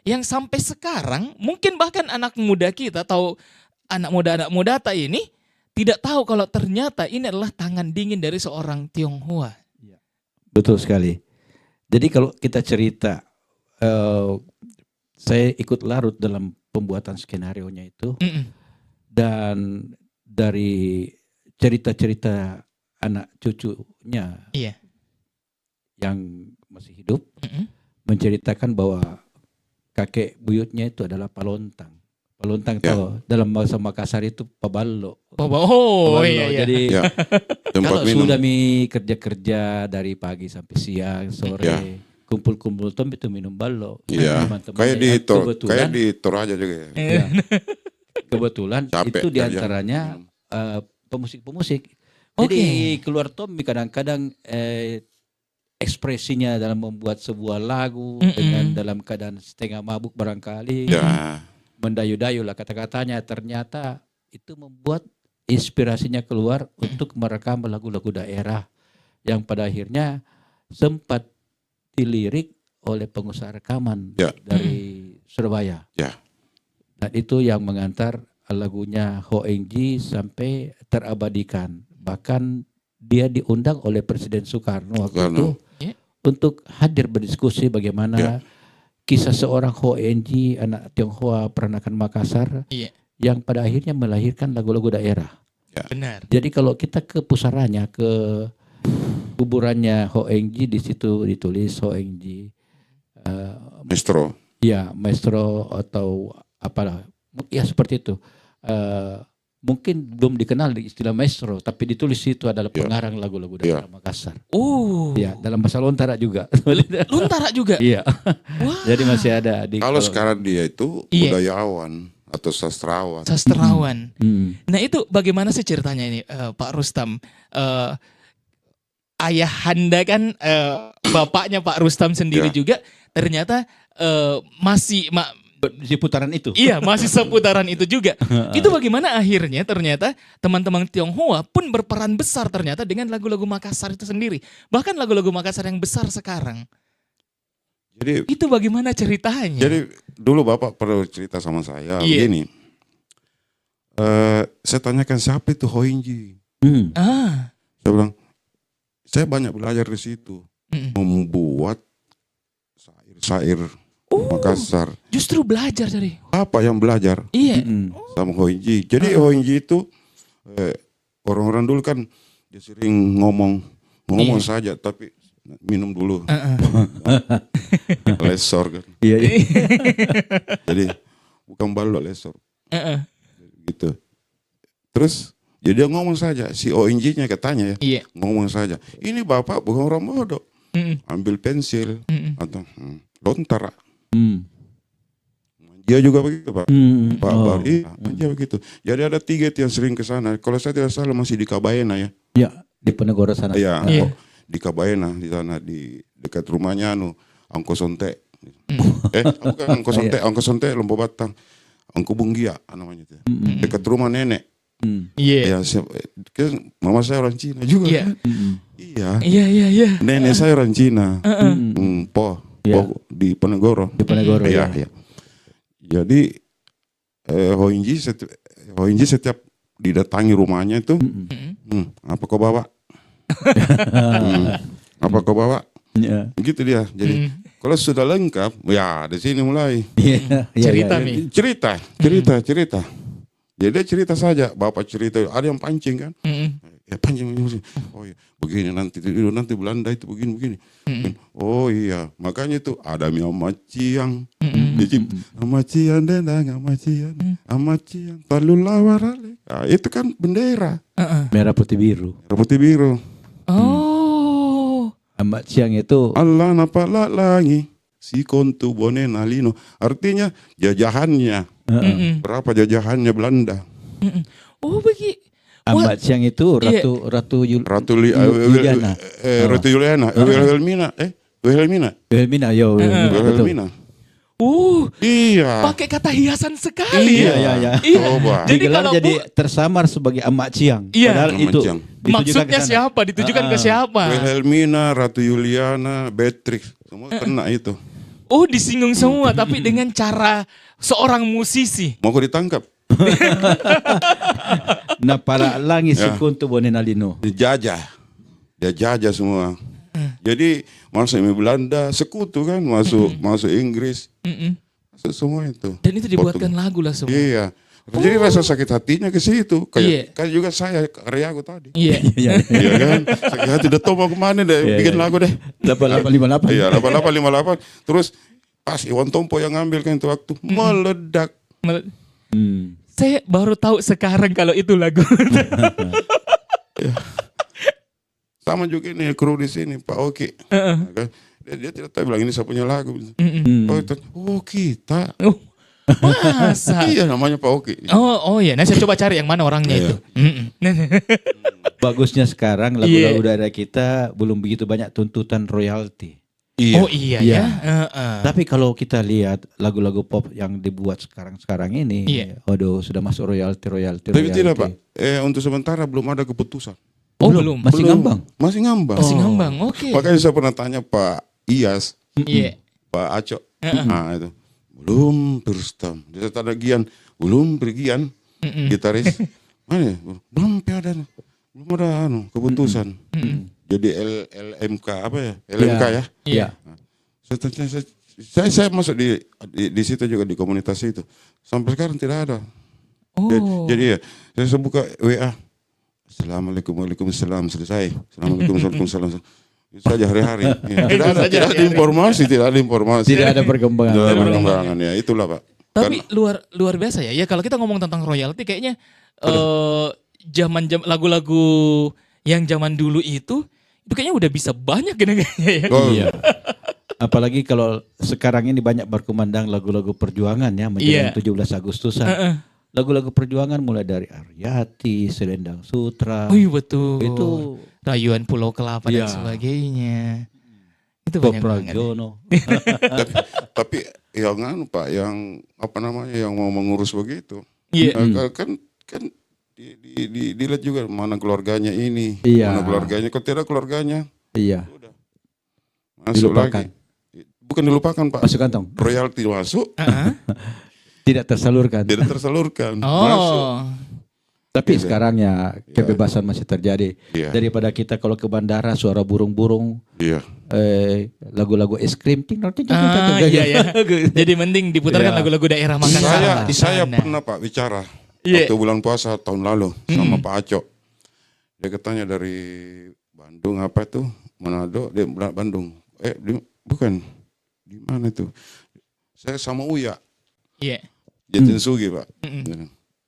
yang sampai sekarang mungkin bahkan anak muda kita atau anak muda ini tidak tahu kalau ternyata ini adalah tangan dingin dari seorang Tionghoa. Betul sekali. Jadi kalau kita cerita, saya ikut larut dalam pembuatan skenario-nya itu. Dan dari cerita-cerita anak cucunya yang masih hidup, menceritakan bahwa kakek buyutnya itu adalah palontang. Palontang itu dalam bahasa Makassar itu paballo. Iya. Jadi Tempat kalau minum. sudah kerja dari pagi sampai siang, sore, kumpul-kumpul itu minum ballo. Iya. Teman-temannya. Kayak di Kebetulan- Toraja juga ya. Ya. Kebetulan Capek itu kerja. diantaranya pemusik-pemusik. Oke. Jadi keluar Tommy kadang-kadang ekspresinya dalam membuat sebuah lagu dengan dalam keadaan setengah mabuk barangkali, Ya. mendayu-dayu lah kata-katanya, ternyata itu membuat inspirasinya keluar untuk merekam lagu-lagu daerah yang pada akhirnya sempat dilirik oleh pengusaha rekaman dari Surabaya. Ya. Dan itu yang mengantar lagunya Hoengji sampai terabadikan. Bahkan dia diundang oleh Presiden Soekarno waktu itu untuk hadir berdiskusi bagaimana kisah seorang Hoengji, anak Tionghoa peranakan Makassar, yang pada akhirnya melahirkan lagu-lagu daerah. Benar. Jadi kalau kita ke pusarannya, ke kuburannya Hoengji, di situ ditulis Hoengji. Maestro. Ya, maestro atau apalah. Ya seperti itu. Mungkin belum dikenal di istilah maestro, tapi ditulis itu adalah pengarang lagu-lagu daerah Makassar. Ya, dalam bahasa Lontara juga. Lontara juga? Iya. Wah. Jadi masih ada. Kalau sekarang dia itu budayawan atau sastrawan. Nah itu bagaimana sih ceritanya ini Pak Rustam? Ayahanda kan bapaknya Pak Rustam sendiri juga ternyata masih di putaran itu. Iya, masih seputaran itu juga. Itu bagaimana akhirnya ternyata teman-teman Tionghoa pun berperan besar ternyata dengan lagu-lagu Makassar itu sendiri. Bahkan lagu-lagu Makassar yang besar sekarang. Jadi Itu bagaimana ceritanya? jadi dulu Bapak pernah cerita sama saya Iya. begini. Saya tanyakan siapa itu Hoinji. Ah. Saya bilang, saya banyak belajar di situ. Mm-mm. Membuat syair-syair Makassar. Justru belajar dari. Bapak yang belajar Iya. sama Hoinji. Jadi Hoinji itu orang-orang dulu kan dia sering ngomong Iya. saja tapi minum dulu Heeh. lesor kan. Iya, iya. Jadi bukan balok lesor Heeh. gitu. Terus jadi dia ngomong saja si ONG-nya katanya ya. Iya. Ngomong saja. Ini Bapak bukan orang bodoh. Mm-mm. Ambil pensil Mm-mm. atau lontar. Hmm. Dia juga begitu Pak. Hmm. Pak Oh. Bar, iya, dia begitu. Jadi ada 3 yang sering ke sana. Kalau saya tidak salah masih di Kabaena ya. Ya, di Penegoro sana. Iya, Iya. di Kabaena di sana di dekat rumahnya Angko Sonte. Bukan Angko Sonte, Angko Sonte Lombo Batang. Angko Bunggia namanya itu. Dekat rumah nenek. Hmm. Iya. Ya, kan mama saya orang Cina juga. Iya. Kan? Iya. Iya, iya, iya. Nenek saya orang Cina. Hmm. Iya. Po di Penegoro. Di Penegoro, Iya, ya. iya. Jadi Hoinji setiap didatangi rumahnya itu, apa kau bawa? Apa kau bawa? Ya. Gitu dia. Jadi kalau sudah lengkap, ya di sini mulai Iya, iya, Cerita iya. nih. cerita. Jadi dia cerita saja, bapak cerita. Ada yang pancing kan? Mm-mm. Ya pancing. Oh iya, begini nanti Belanda itu begini. Oh iya, makanya itu ada Amaciang. Amaciang dendang, Amaciang Talularale. Nah, itu kan bendera. Heeh. Merah putih biru. Putih biru. Oh. Amat siang itu Allah napala langi si kontu bone nalino. Artinya jajahannya. Mm-mm. Berapa jajahannya Belanda? Mm-mm. Oh, begitu. Amat siang itu Iya. Ratu Juliana. Ratu Juliana. Wilhelmina. Wilhelmina, yo. Betul. Wilhelmina. Iya. Pakai kata hiasan sekali. Iya, ya. iya. Iya. Coba. Jadi Digelar kalau jadi tersamar sebagai Amat Siang. Iya. Padahal Amat itu Siang. ditujukan maksudnya ke sana. siapa? Ditujukan ke siapa? Wilhelmina, Ratu Juliana, Beatrix. Semua kena itu. Oh, disinggung semua tapi dengan cara seorang musisi. Mau kau ditangkap? Nah, para langit sekuntu bonenalino. Dia jajah semua. Jadi masuk Belanda sekutu kan, masuk Inggris, Mm-mm. masuk semua itu. Dan itu dibuatkan lagu lah semua. Iya. Jadi rasa sakit hatinya ke situ. Iya. Kayak juga saya karyaku tadi. Iya. Iya. Iya kan? Sakit hati udah tahu mau kemana deh, bikin lagu deh. 8858. Iya, 8858. Terus pas Iwan Tompo yang ngambil kan itu waktu meledak. Hmm. Saya baru tahu sekarang kalau itu lagu. Sama juga ini kru di sini Pak Oki. Kan? Dia tidak tahu bilang ini saya punya lagu. Oh kita. Oh, masa? Iya namanya Pak Oki. Oh iya, nah saya coba cari yang mana orangnya Iya. itu. Mm-mm. Bagusnya sekarang lagu-lagu daerah kita belum begitu banyak tuntutan royalti. Iya. Oh iya Iya. ya. Heeh. Tapi kalau kita lihat lagu-lagu pop yang dibuat sekarang ini, Iya. waduh sudah masuk royalti. Tapi tidak Pak. Untuk sementara belum ada keputusan. Oh belum. Masih ngambang. Masih ngambang. Masih ngambang. Oke. Makanya saya pernah tanya Pak Iyas, Iya. Pak Aco. Nah itu belum berstam. Dia tak ada Gian, belum pergian. Gitaris. Mana? ya? Belum ada. Belum ada keputusan. Jadi LMK apa ya? LMK ya. Iya. Saya masuk di situ juga di komunitas itu. Sampai sekarang tidak ada. Oh. Jadi ya, saya buka WA. Assalamualaikum, waalaikumsalam, selesai. Assalamualaikum, waalaikumsalam. Itu saja hari-hari. Ya, tidak ada informasi. Tidak ada perkembangan. Tidak ada perkembangan ya, itulah Pak. Tapi luar biasa ya. Ya kalau kita ngomong tentang royalti kayaknya zaman lagu-lagu yang zaman dulu itu kayaknya udah bisa banyak kayaknya ya. Oh, Iya. Apalagi kalau sekarang ini banyak berkumandang lagu-lagu perjuangan ya menjelang 17 Agustusan. Lagu-lagu perjuangan mulai dari Aryati, Selendang Sutra. Oh iya betul. Itu Rayuan Pulau Kelapa dan Iya. sebagainya. Itu banyak banget. Prajono. tapi yang anu Pak, yang apa namanya, yang mau mengurus begitu. Iya. Kan dilihat juga mana keluarganya ini, Iya. mana keluarganya. Kalau tidak keluarganya, Iya. masuk Dilupakan. lagi. bukan dilupakan Pak. Masuk kantong. Royalti masuk, Tidak tersalurkan. tidak tersalurkan. Masuk. Oh. Tapi Gitu. sekarang ya kebebasan masih terjadi. Iya. Daripada kita kalau ke bandara suara burung-burung, Iya. lagu-lagu es krim, Iya. Jadi mending diputarkan Iya. lagu-lagu daerah Makassar di Saya sana. pernah Pak bicara Iya. waktu bulan puasa tahun lalu sama Pak Aco. Dia katanya dari Bandung apa tuh Manado, dia Bandung. Bukan di mana itu? Saya sama Uya Iya. Jatinsugi Pak.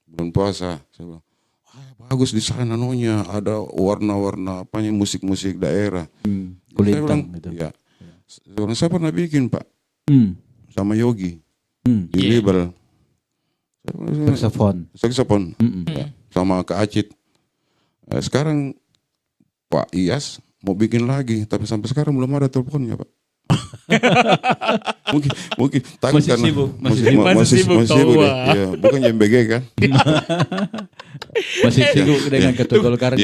Bulan puasa. Saya bilang, wah, bagus di sana nonya ada warna-warna apanya musik-musik daerah. Saya bilang, Kulintang gitu. ya. Saya pernah bikin Pak sama Yogi di Iya. label. Saxophone. Saxophone ya, sama Kak Acit. Sekarang Pak Iyas mau bikin lagi, tapi sampai sekarang belum ada teleponnya Pak. mungkin takut Masih karena sibuk, masih sibuk, tahu, deh. Wak. Ya, bukan YMBG kan? Masih sibuk dengan ketua Golkarnya.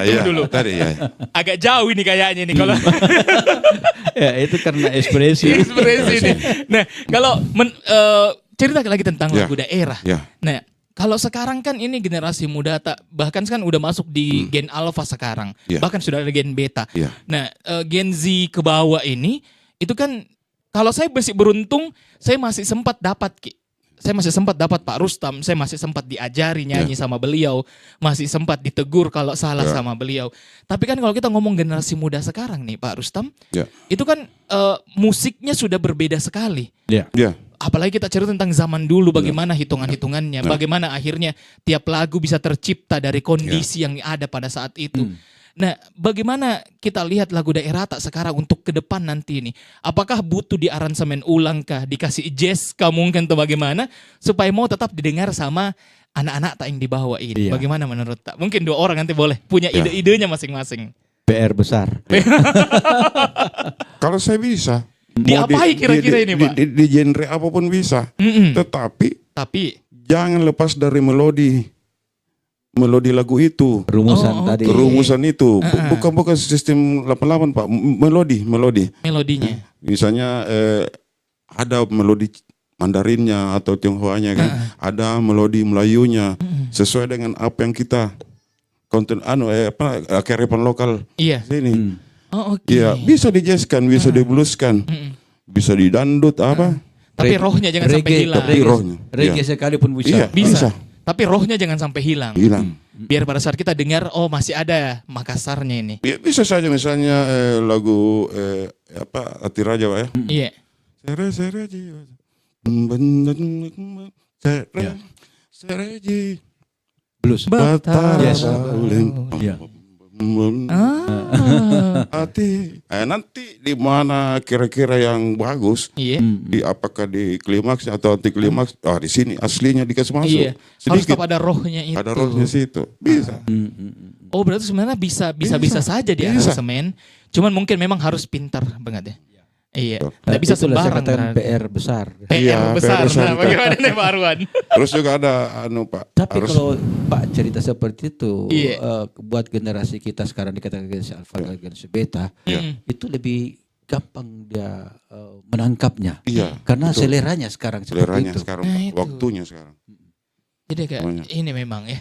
Iya, dulu. tadi ya. Agak jauh ini kayaknya nih kalau Ya, itu karena ekspresi. ekspresi nih. Nah, kalau cerita lagi tentang Ya. lagu daerah. Ya, Nah, kalau sekarang kan ini generasi muda bahkan kan udah masuk di gen alpha sekarang. Iya. Bahkan sudah ada gen beta. Iya. Nah, gen Z ke bawah ini itu kan kalau saya masih beruntung, saya masih sempat dapat saya masih sempat dapat Pak Rustam, saya masih sempat diajari nyanyi sama beliau, masih sempat ditegur kalau salah Ya. sama beliau. Tapi kan kalau kita ngomong generasi muda sekarang nih Pak Rustam, ya, itu kan musiknya sudah berbeda sekali. Ya. ya, Apalagi kita cerita tentang zaman dulu bagaimana hitungan-hitungannya, bagaimana akhirnya tiap lagu bisa tercipta dari kondisi yang ada pada saat itu. Nah, bagaimana kita lihat lagu daerah tak sekarang untuk ke depan nanti ini? Apakah butuh diaransemen ulang kah, dikasih jazz kah mungkin atau bagaimana supaya mau tetap didengar sama anak-anak tak yang di bawah ini? Iya. Bagaimana menurut tak? Mungkin dua orang nanti boleh punya Ya. ide-idenya masing-masing. PR besar. kalau saya bisa. Diapain kira-kira ini, Pak? Di genre apapun bisa. Tetapi Tapi jangan lepas dari melodi lagu itu. Rumusan Oh, tadi. oke. Rumusan itu bukan sistem 88 Pak, melodi. melodinya. Misalnya ada melodi Mandarinnya atau Tionghoanya kan, ada melodi Melayunya sesuai dengan apa yang kita konten kearifan lokal Iya. sini. Oh, oke. Iya, bisa dijazzkan, bisa diblueskan, bisa didandut apa. Tapi rohnya jangan sampai reggae, hilang. Tapi rohnya. Reggae sekalipun bisa. Iya, Bisa. Tapi rohnya jangan sampai hilang. hilang. Biar pada saat kita dengar, oh masih ada Makassarnya ini. Ya, bisa saja misalnya lagu Ati Raja Pak ya. Iya. Sere jiwa. Sere jiwa. Blues. Batara. Yes. Iya. Hati. Nanti di mana kira-kira yang bagus? Iya. Apakah di klimaks atau anti klimaks? Di sini aslinya dikasih masuk. Iya. Harus Sedikit tetap ada rohnya itu. ada rohnya situ. Bisa. Oh berarti sebenarnya bisa saja di Bisa. aransemen. Cuman mungkin memang harus pintar banget ya. Iya. Nggak bisa Itulah saya sembarang. katakan berarti. PR besar. PR Iya, besar. PR besar. Nah, bagaimana nih Pak Arwan? Terus juga ada Pak. Tapi harus kalau Pak cerita seperti itu, Iya. buat generasi kita sekarang dikatakan generasi alfa, generasi beta, itu lebih gampang dia menangkapnya. Iya. Karena betul. seleranya sekarang seperti Seleranya itu. sekarang, Nah, Pak. itu. Waktunya sekarang. Jadi kayak Banyak. ini memang ya.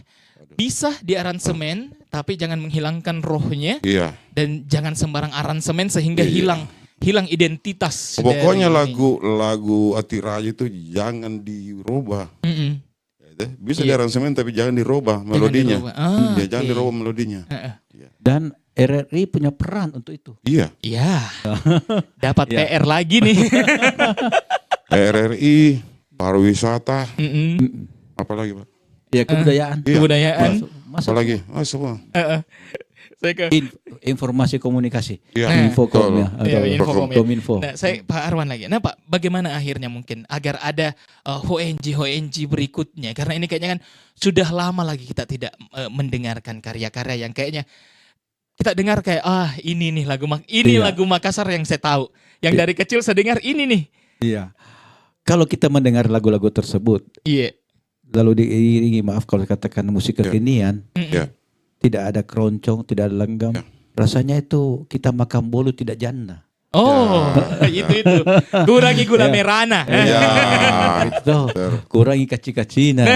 Bisa di aransemen, tapi jangan menghilangkan rohnya. Iya. Dan jangan sembarang aransemen sehingga Iya. hilang identitas. Pokoknya dari ini. lagu Ati Raja itu jangan dirubah. Mm-mm. Bisa Iya. diaransemen tapi jangan dirubah Jangan melodinya. dirubah. Ah, Ya, jangan oke. dirubah melodinya. Dan RRI punya peran untuk itu. Iya. Ya, dapat Iya. PR lagi nih. RRI, pariwisata, Mm-mm. apalagi Pak? Ya kebudayaan. Iya. Kebudayaan. Masuk. Apalagi? Semua. Saya ke Informasi komunikasi. Iya. Infokom ya. Iya, atau Infokom ya. Kominfo. Nah, saya Pak Arwan lagi. Nah, Pak, bagaimana akhirnya mungkin agar ada HONG berikutnya? Karena ini kayaknya kan sudah lama lagi kita tidak mendengarkan karya-karya yang kayaknya kita dengar kayak ini nih lagu Iya. lagu Makassar yang saya tahu. Yang Iya. dari kecil saya dengar ini nih. Iya. Kalau kita mendengar lagu-lagu tersebut, Iya. lalu diiringi, maaf kalau katakan musik kekinian, Ya. tidak ada keroncong, tidak ada lenggam. Ya. Rasanya itu kita makan bolu tidak janda. Oh, itu. Kurangi gula merana. Ya, Itu kurangi kaci-kacina,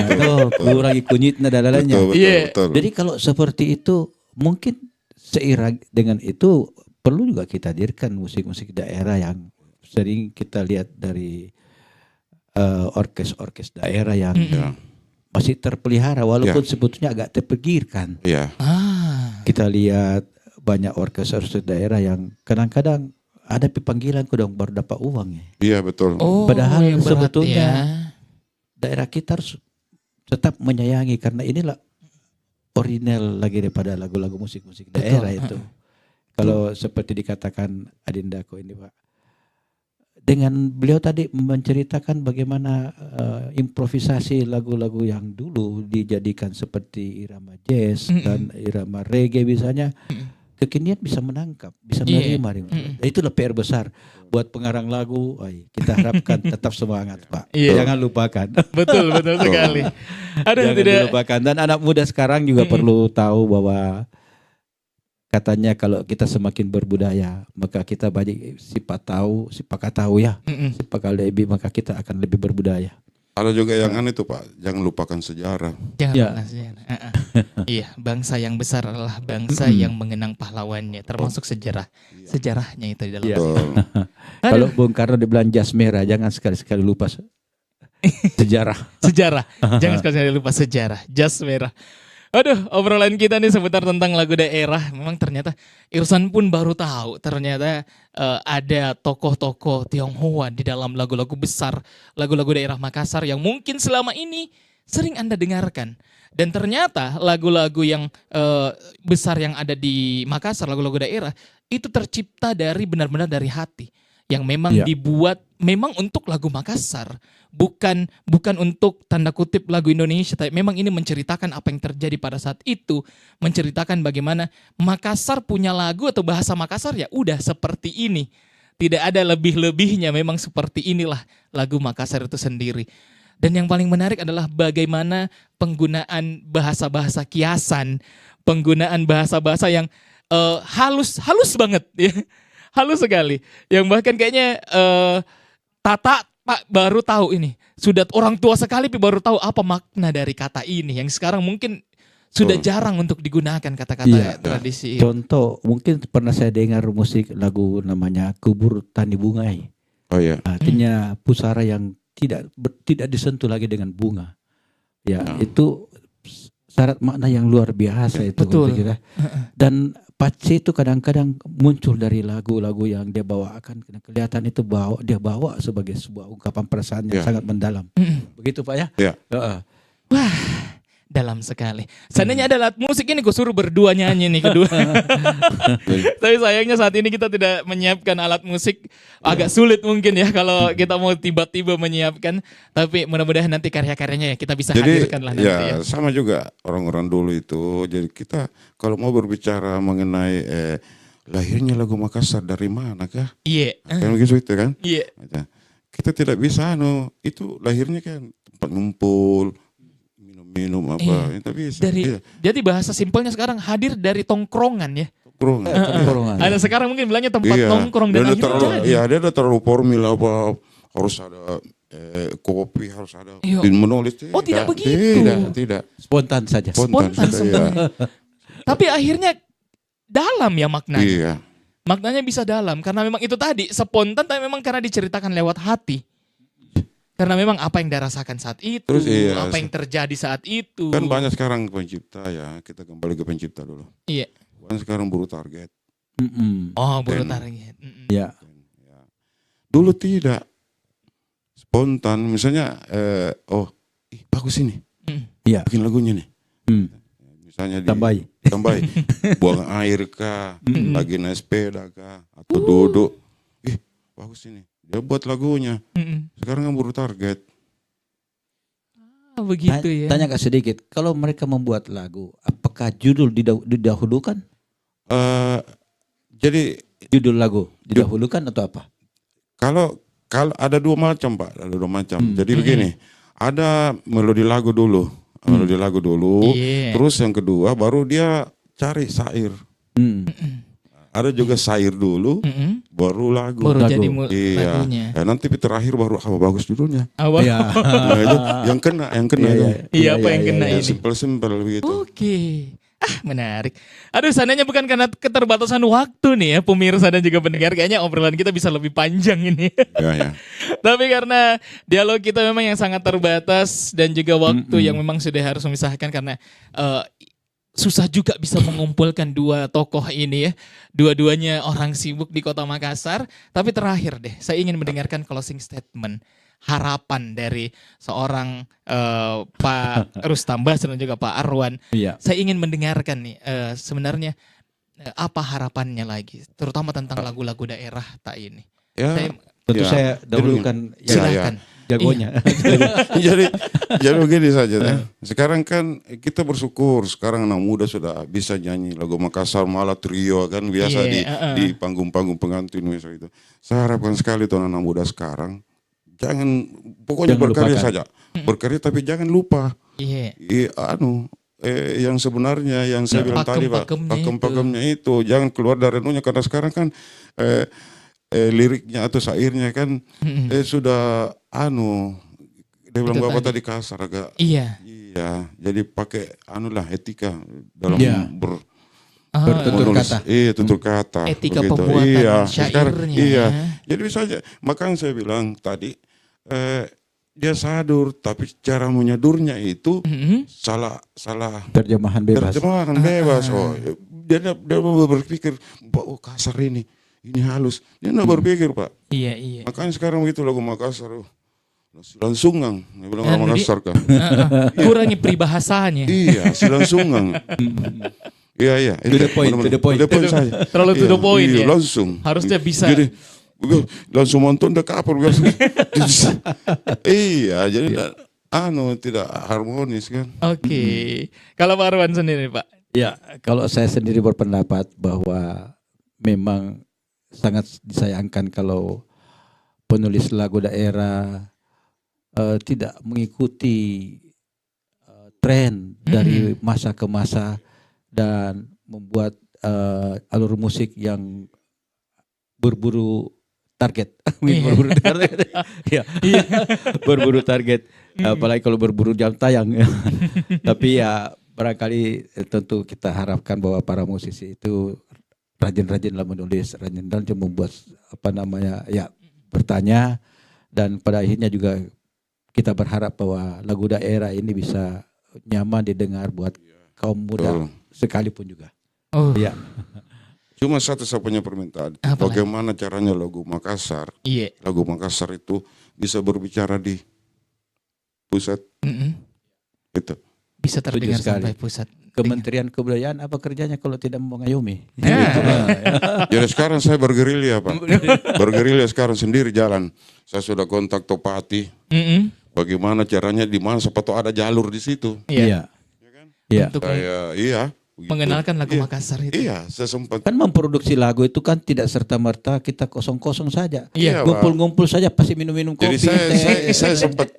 kurangi kunyitnya dan lainnya. betul, Iya. betul. Jadi kalau seperti itu mungkin seiring dengan itu perlu juga kita hadirkan musik-musik daerah yang sering kita lihat dari orkes-orkes daerah yang Ya, masih terpelihara walaupun sebetulnya agak terpinggirkan. ya, Ah, Kita lihat banyak orkes-orkes daerah yang kadang-kadang ada panggilan dong baru dapat uang ya. iya betul. oh, Padahal yang berat sebetulnya ya. Daerah kita harus tetap menyayangi karena inilah original lagi daripada lagu-lagu musik-musik daerah itu. Kalau seperti dikatakan Adindako ini Pak, dengan beliau tadi menceritakan bagaimana improvisasi lagu-lagu yang dulu dijadikan seperti irama jazz dan irama reggae misalnya, kekinian bisa menangkap, bisa Iya. menerima. Itulah PR besar buat pengarang lagu. Kita harapkan tetap semangat Pak, Iya. jangan lupakan. Betul sekali. Aduh, Jangan tidak. dilupakan. Dan anak muda sekarang juga perlu tahu bahwa katanya kalau kita semakin berbudaya, maka kita banyak sifat tahu ya. Sifat lebih maka kita akan lebih berbudaya. Ada juga yang aneh tuh Pak, jangan lupakan sejarah. Jangan Ya. lupa sejarah. Iya, bangsa yang besar adalah bangsa yang mengenang pahlawannya, termasuk sejarahnya itu di dalam. Iya. Betul. Kalau Bung Karno dibilang jas merah, jangan sekali-sekali lupa sejarah. Sejarah. Jangan sekali-sekali lupa sejarah. Jas merah. Aduh, obrolan kita nih seputar tentang lagu daerah. Memang ternyata Irsan pun baru tahu ternyata ada tokoh-tokoh Tionghoa di dalam lagu-lagu besar, lagu-lagu daerah Makassar yang mungkin selama ini sering Anda dengarkan. Dan ternyata lagu-lagu yang besar yang ada di Makassar, lagu-lagu daerah, itu tercipta dari benar-benar dari hati. Yang memang Iya. dibuat memang untuk lagu Makassar, bukan untuk tanda kutip lagu Indonesia, tapi memang ini menceritakan apa yang terjadi pada saat itu, menceritakan bagaimana Makassar punya lagu atau bahasa Makassar ya udah seperti ini. Tidak ada lebih-lebihnya, memang seperti inilah lagu Makassar itu sendiri. Dan yang paling menarik adalah bagaimana penggunaan bahasa-bahasa kiasan, penggunaan bahasa-bahasa yang halus banget ya. Halus sekali. Yang bahkan kayaknya Tata Pak baru tahu ini. Sudah orang tua sekali tapi baru tahu apa makna dari kata ini. Yang sekarang mungkin sudah jarang untuk digunakan kata-kata Iya. tradisi itu. Contoh, mungkin pernah saya dengar musik lagu namanya Kubur Tani Bungai. Oh iya. Artinya pusara yang tidak disentuh lagi dengan bunga. Ya, itu syarat makna yang luar biasa itu. Betul. Kita. Dan Pace itu kadang-kadang muncul dari lagu-lagu yang dia bawakan. Kelihatan itu dia bawa sebagai sebuah ungkapan perasaan yang Ya. sangat mendalam. Begitu Pak ya? Ya. Heeh. Wah, dalam sekali. Seandainya ada alat musik ini gue suruh berdua nyanyi nih kedua. Tapi sayangnya saat ini kita tidak menyiapkan alat musik. Agak sulit mungkin ya kalau kita mau tiba-tiba menyiapkan. Tapi mudah-mudahan nanti karya-karyanya ya kita bisa Jadi hadirkan lah nanti ya. sama juga orang-orang dulu itu. Jadi kita kalau mau berbicara mengenai lahirnya lagu Makassar dari mana kah? Iya. Kan begitu itu kan? Iya. Kita tidak bisa itu lahirnya kan tempat ngumpul, minum-minum apa. Tidak bisa. Dari jadi bahasa simpelnya sekarang hadir dari tongkrongan ya. Tongkrongan. Tongkrongan. Ada sekarang mungkin bilangnya tempat Iya. nongkrong dan Dia akhirnya terlalu, jadi. dia ada terlalu formil apa harus ada kopi, harus ada Iya. menulis. Oh, tidak begitu. Tidak. Spontan saja. Spontan saja, iya. sebenarnya. Tapi akhirnya dalam ya maknanya. Iya. Maknanya bisa dalam karena memang itu tadi spontan tapi memang karena diceritakan lewat hati. Karena memang apa yang dirasakan saat itu, Terus iya, apa yang terjadi saat itu. Kan banyak sekarang pencipta ya. Kita kembali ke pencipta dulu. Iya. Banyak sekarang buru target. Oh, buru Dan- target. Ya. Dulu tidak spontan. Misalnya, bagus ini, Iya. bikin lagunya nih. Misalnya Tambahi. tambahi, buang air kah, lagi naik sepeda kah, atau duduk. Bagus ini. Dia buat lagunya. Sekarang kan buru target. Ah, begitu ya. Tanya Kak sedikit, kalau mereka membuat lagu, apakah judul didahulukan? Jadi Judul lagu didahulukan atau apa? kalau ada dua macam Pak, ada dua macam. Jadi begini, ada melodi lagu dulu, Iya. terus yang kedua baru dia cari syair. Ada juga syair dulu, Mm-mm. baru lagu. Baru Lagu. jadi Iya. lagunya. Nanti terakhir baru bagus judulnya. Awal. Iya. Nah, itu yang kena Iya, apa yang kena ini? Simpel-simpel begitu. Oke. Menarik. Aduh, seandainya bukan karena keterbatasan waktu nih ya, pemirsa dan juga pendengar, kayaknya obrolan kita bisa lebih panjang ini. Ya, ya. Tapi karena dialog kita memang yang sangat terbatas dan juga waktu yang memang sudah harus memisahkan karena susah juga bisa mengumpulkan dua tokoh ini ya. Dua-duanya orang sibuk di Kota Makassar. Tapi terakhir deh, saya ingin mendengarkan closing statement. Harapan dari seorang Pak Rustam Basir dan juga Pak Arwan. Iya. Saya ingin mendengarkan nih sebenarnya apa harapannya lagi, terutama tentang lagu-lagu daerah tak ini. Ya, Saya- Tentu ya. saya dahulukan Ya, Silakan. jagonya. jadi begini saja. Sekarang kan kita bersyukur sekarang anak muda sudah bisa nyanyi lagu Makassar, malah trio kan biasa Iya, di panggung-panggung pengantin misalnya itu. Saya harapkan sekali tuh anak muda sekarang jangan pokoknya Jangan berkarya lupakan. saja. Berkarya tapi jangan lupa Iya. yang sebenarnya yang saya bilang tadi Pak, Pakem-pakemnya pakem-pakemnya itu jangan keluar dari renunya karena sekarang kan liriknya atau syairnya kan sudah dia bilang Itu bapak tadi. tadi kasar agak Iya. iya jadi pakai etika dalam Iya. Bertutur menulis. kata. Iya, tutur kata. Etika begitu. pembuatan Iya, syairnya, sekarang, iya. ya. Jadi bisa aja. Makanya saya bilang tadi dia sadur tapi cara menyadurnya itu Mm-mm. salah Terjemahan bebas. terjemahan bebas. Oh, dia berpikir, oh kasar ini halus. Dia nggak berpikir Pak. Iya, iya. Makanya sekarang begitu lagu Makassar, langsungang. Dia bilang orang Anu, Makassar kan. Kurangi peribahasanya. Iya, silangsungang. Iya. To the point, to the point. saja. Terlalu to the point, iya, ya. langsung. Harusnya bisa. Jadi, langsung nonton dek kapal. Iya, jadi tidak harmonis kan. Oke. Kalau Pak Arwan sendiri, Pak. Ya, kalau saya sendiri berpendapat bahwa memang sangat disayangkan kalau penulis lagu daerah tidak mengikuti tren dari masa ke masa dan membuat alur musik yang berburu target. Berburu target. Ya. Berburu target. Apalagi kalau berburu jam tayang. Tapi ya barangkali tentu kita harapkan bahwa para musisi itu rajin-rajinlah menulis, rajin-rajin membuat bertanya, dan pada akhirnya juga kita berharap bahwa lagu daerah ini bisa nyaman didengar buat kaum muda sekalipun juga. Oh, Ya. Cuma satu saya punya permintaan. Apa Bagaimana caranya lagu Makassar? iya. Lagu Makassar itu bisa berbicara di pusat Mm-mm. itu. Bisa terdengar sekali. sampai pusat. Kementerian Kebudayaan apa kerjanya kalau tidak mengayomi? Jadi sekarang saya bergerilya Pak. Bergerilya sekarang sendiri jalan. Saya sudah kontak Topati. Mm-mm. Bagaimana caranya di mana sepatu ada jalur di situ. Iya. Iya. Untuk Saya begitu. mengenalkan lagu Iya. Makassar itu. Iya, saya sempat. Kan memproduksi lagu itu kan tidak serta-merta kita kosong-kosong saja. Iya, Pak. Ngumpul-ngumpul saja pasti minum-minum kopi. Jadi saya sempat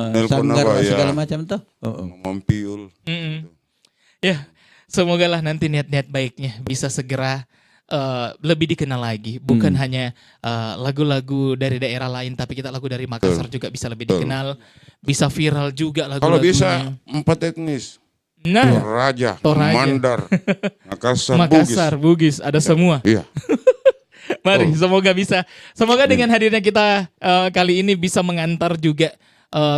nelpon sanggar apa ya, segala macam tuh. mempiul. Mm-mm. Ya, semoga lah nanti niat-niat baiknya bisa segera lebih dikenal lagi. Bukan hanya lagu-lagu dari daerah lain, tapi kita lagu dari Makassar juga bisa lebih dikenal. Bisa viral juga Kalau lagu-lagunya. bisa 4 etnis. Nah, Toraja, Toraja. Mandar, Makassar, Makassar, Bugis, ada semua. Iya. Mari, semoga bisa. Semoga dengan hadirnya kita kali ini bisa mengantar juga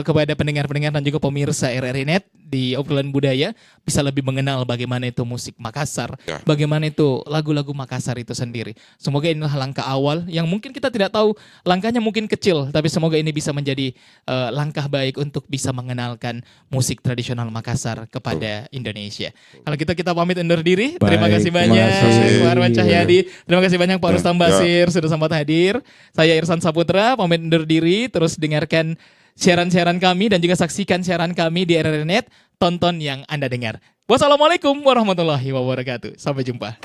kepada pendengar-pendengar dan juga pemirsa RRI Net di obrolan budaya bisa lebih mengenal bagaimana itu musik Makassar, Ya. bagaimana itu lagu-lagu Makassar itu sendiri. Semoga inilah langkah awal yang mungkin kita tidak tahu langkahnya mungkin kecil, tapi semoga ini bisa menjadi langkah baik untuk bisa mengenalkan musik tradisional Makassar kepada Indonesia. Kalau kita pamit undur diri. Terima Baik, kasih terima banyak kasih. Pak Arwan Cahyadi. Terima kasih banyak Pak Ya, Rustam ya. Basir sudah sempat hadir. Saya Irsan Saputra pamit undur diri. Terus dengarkan siaran-siaran kami dan juga saksikan siaran kami di RRI Net. Tonton yang Anda dengar. Wassalamualaikum warahmatullahi wabarakatuh. Sampai jumpa.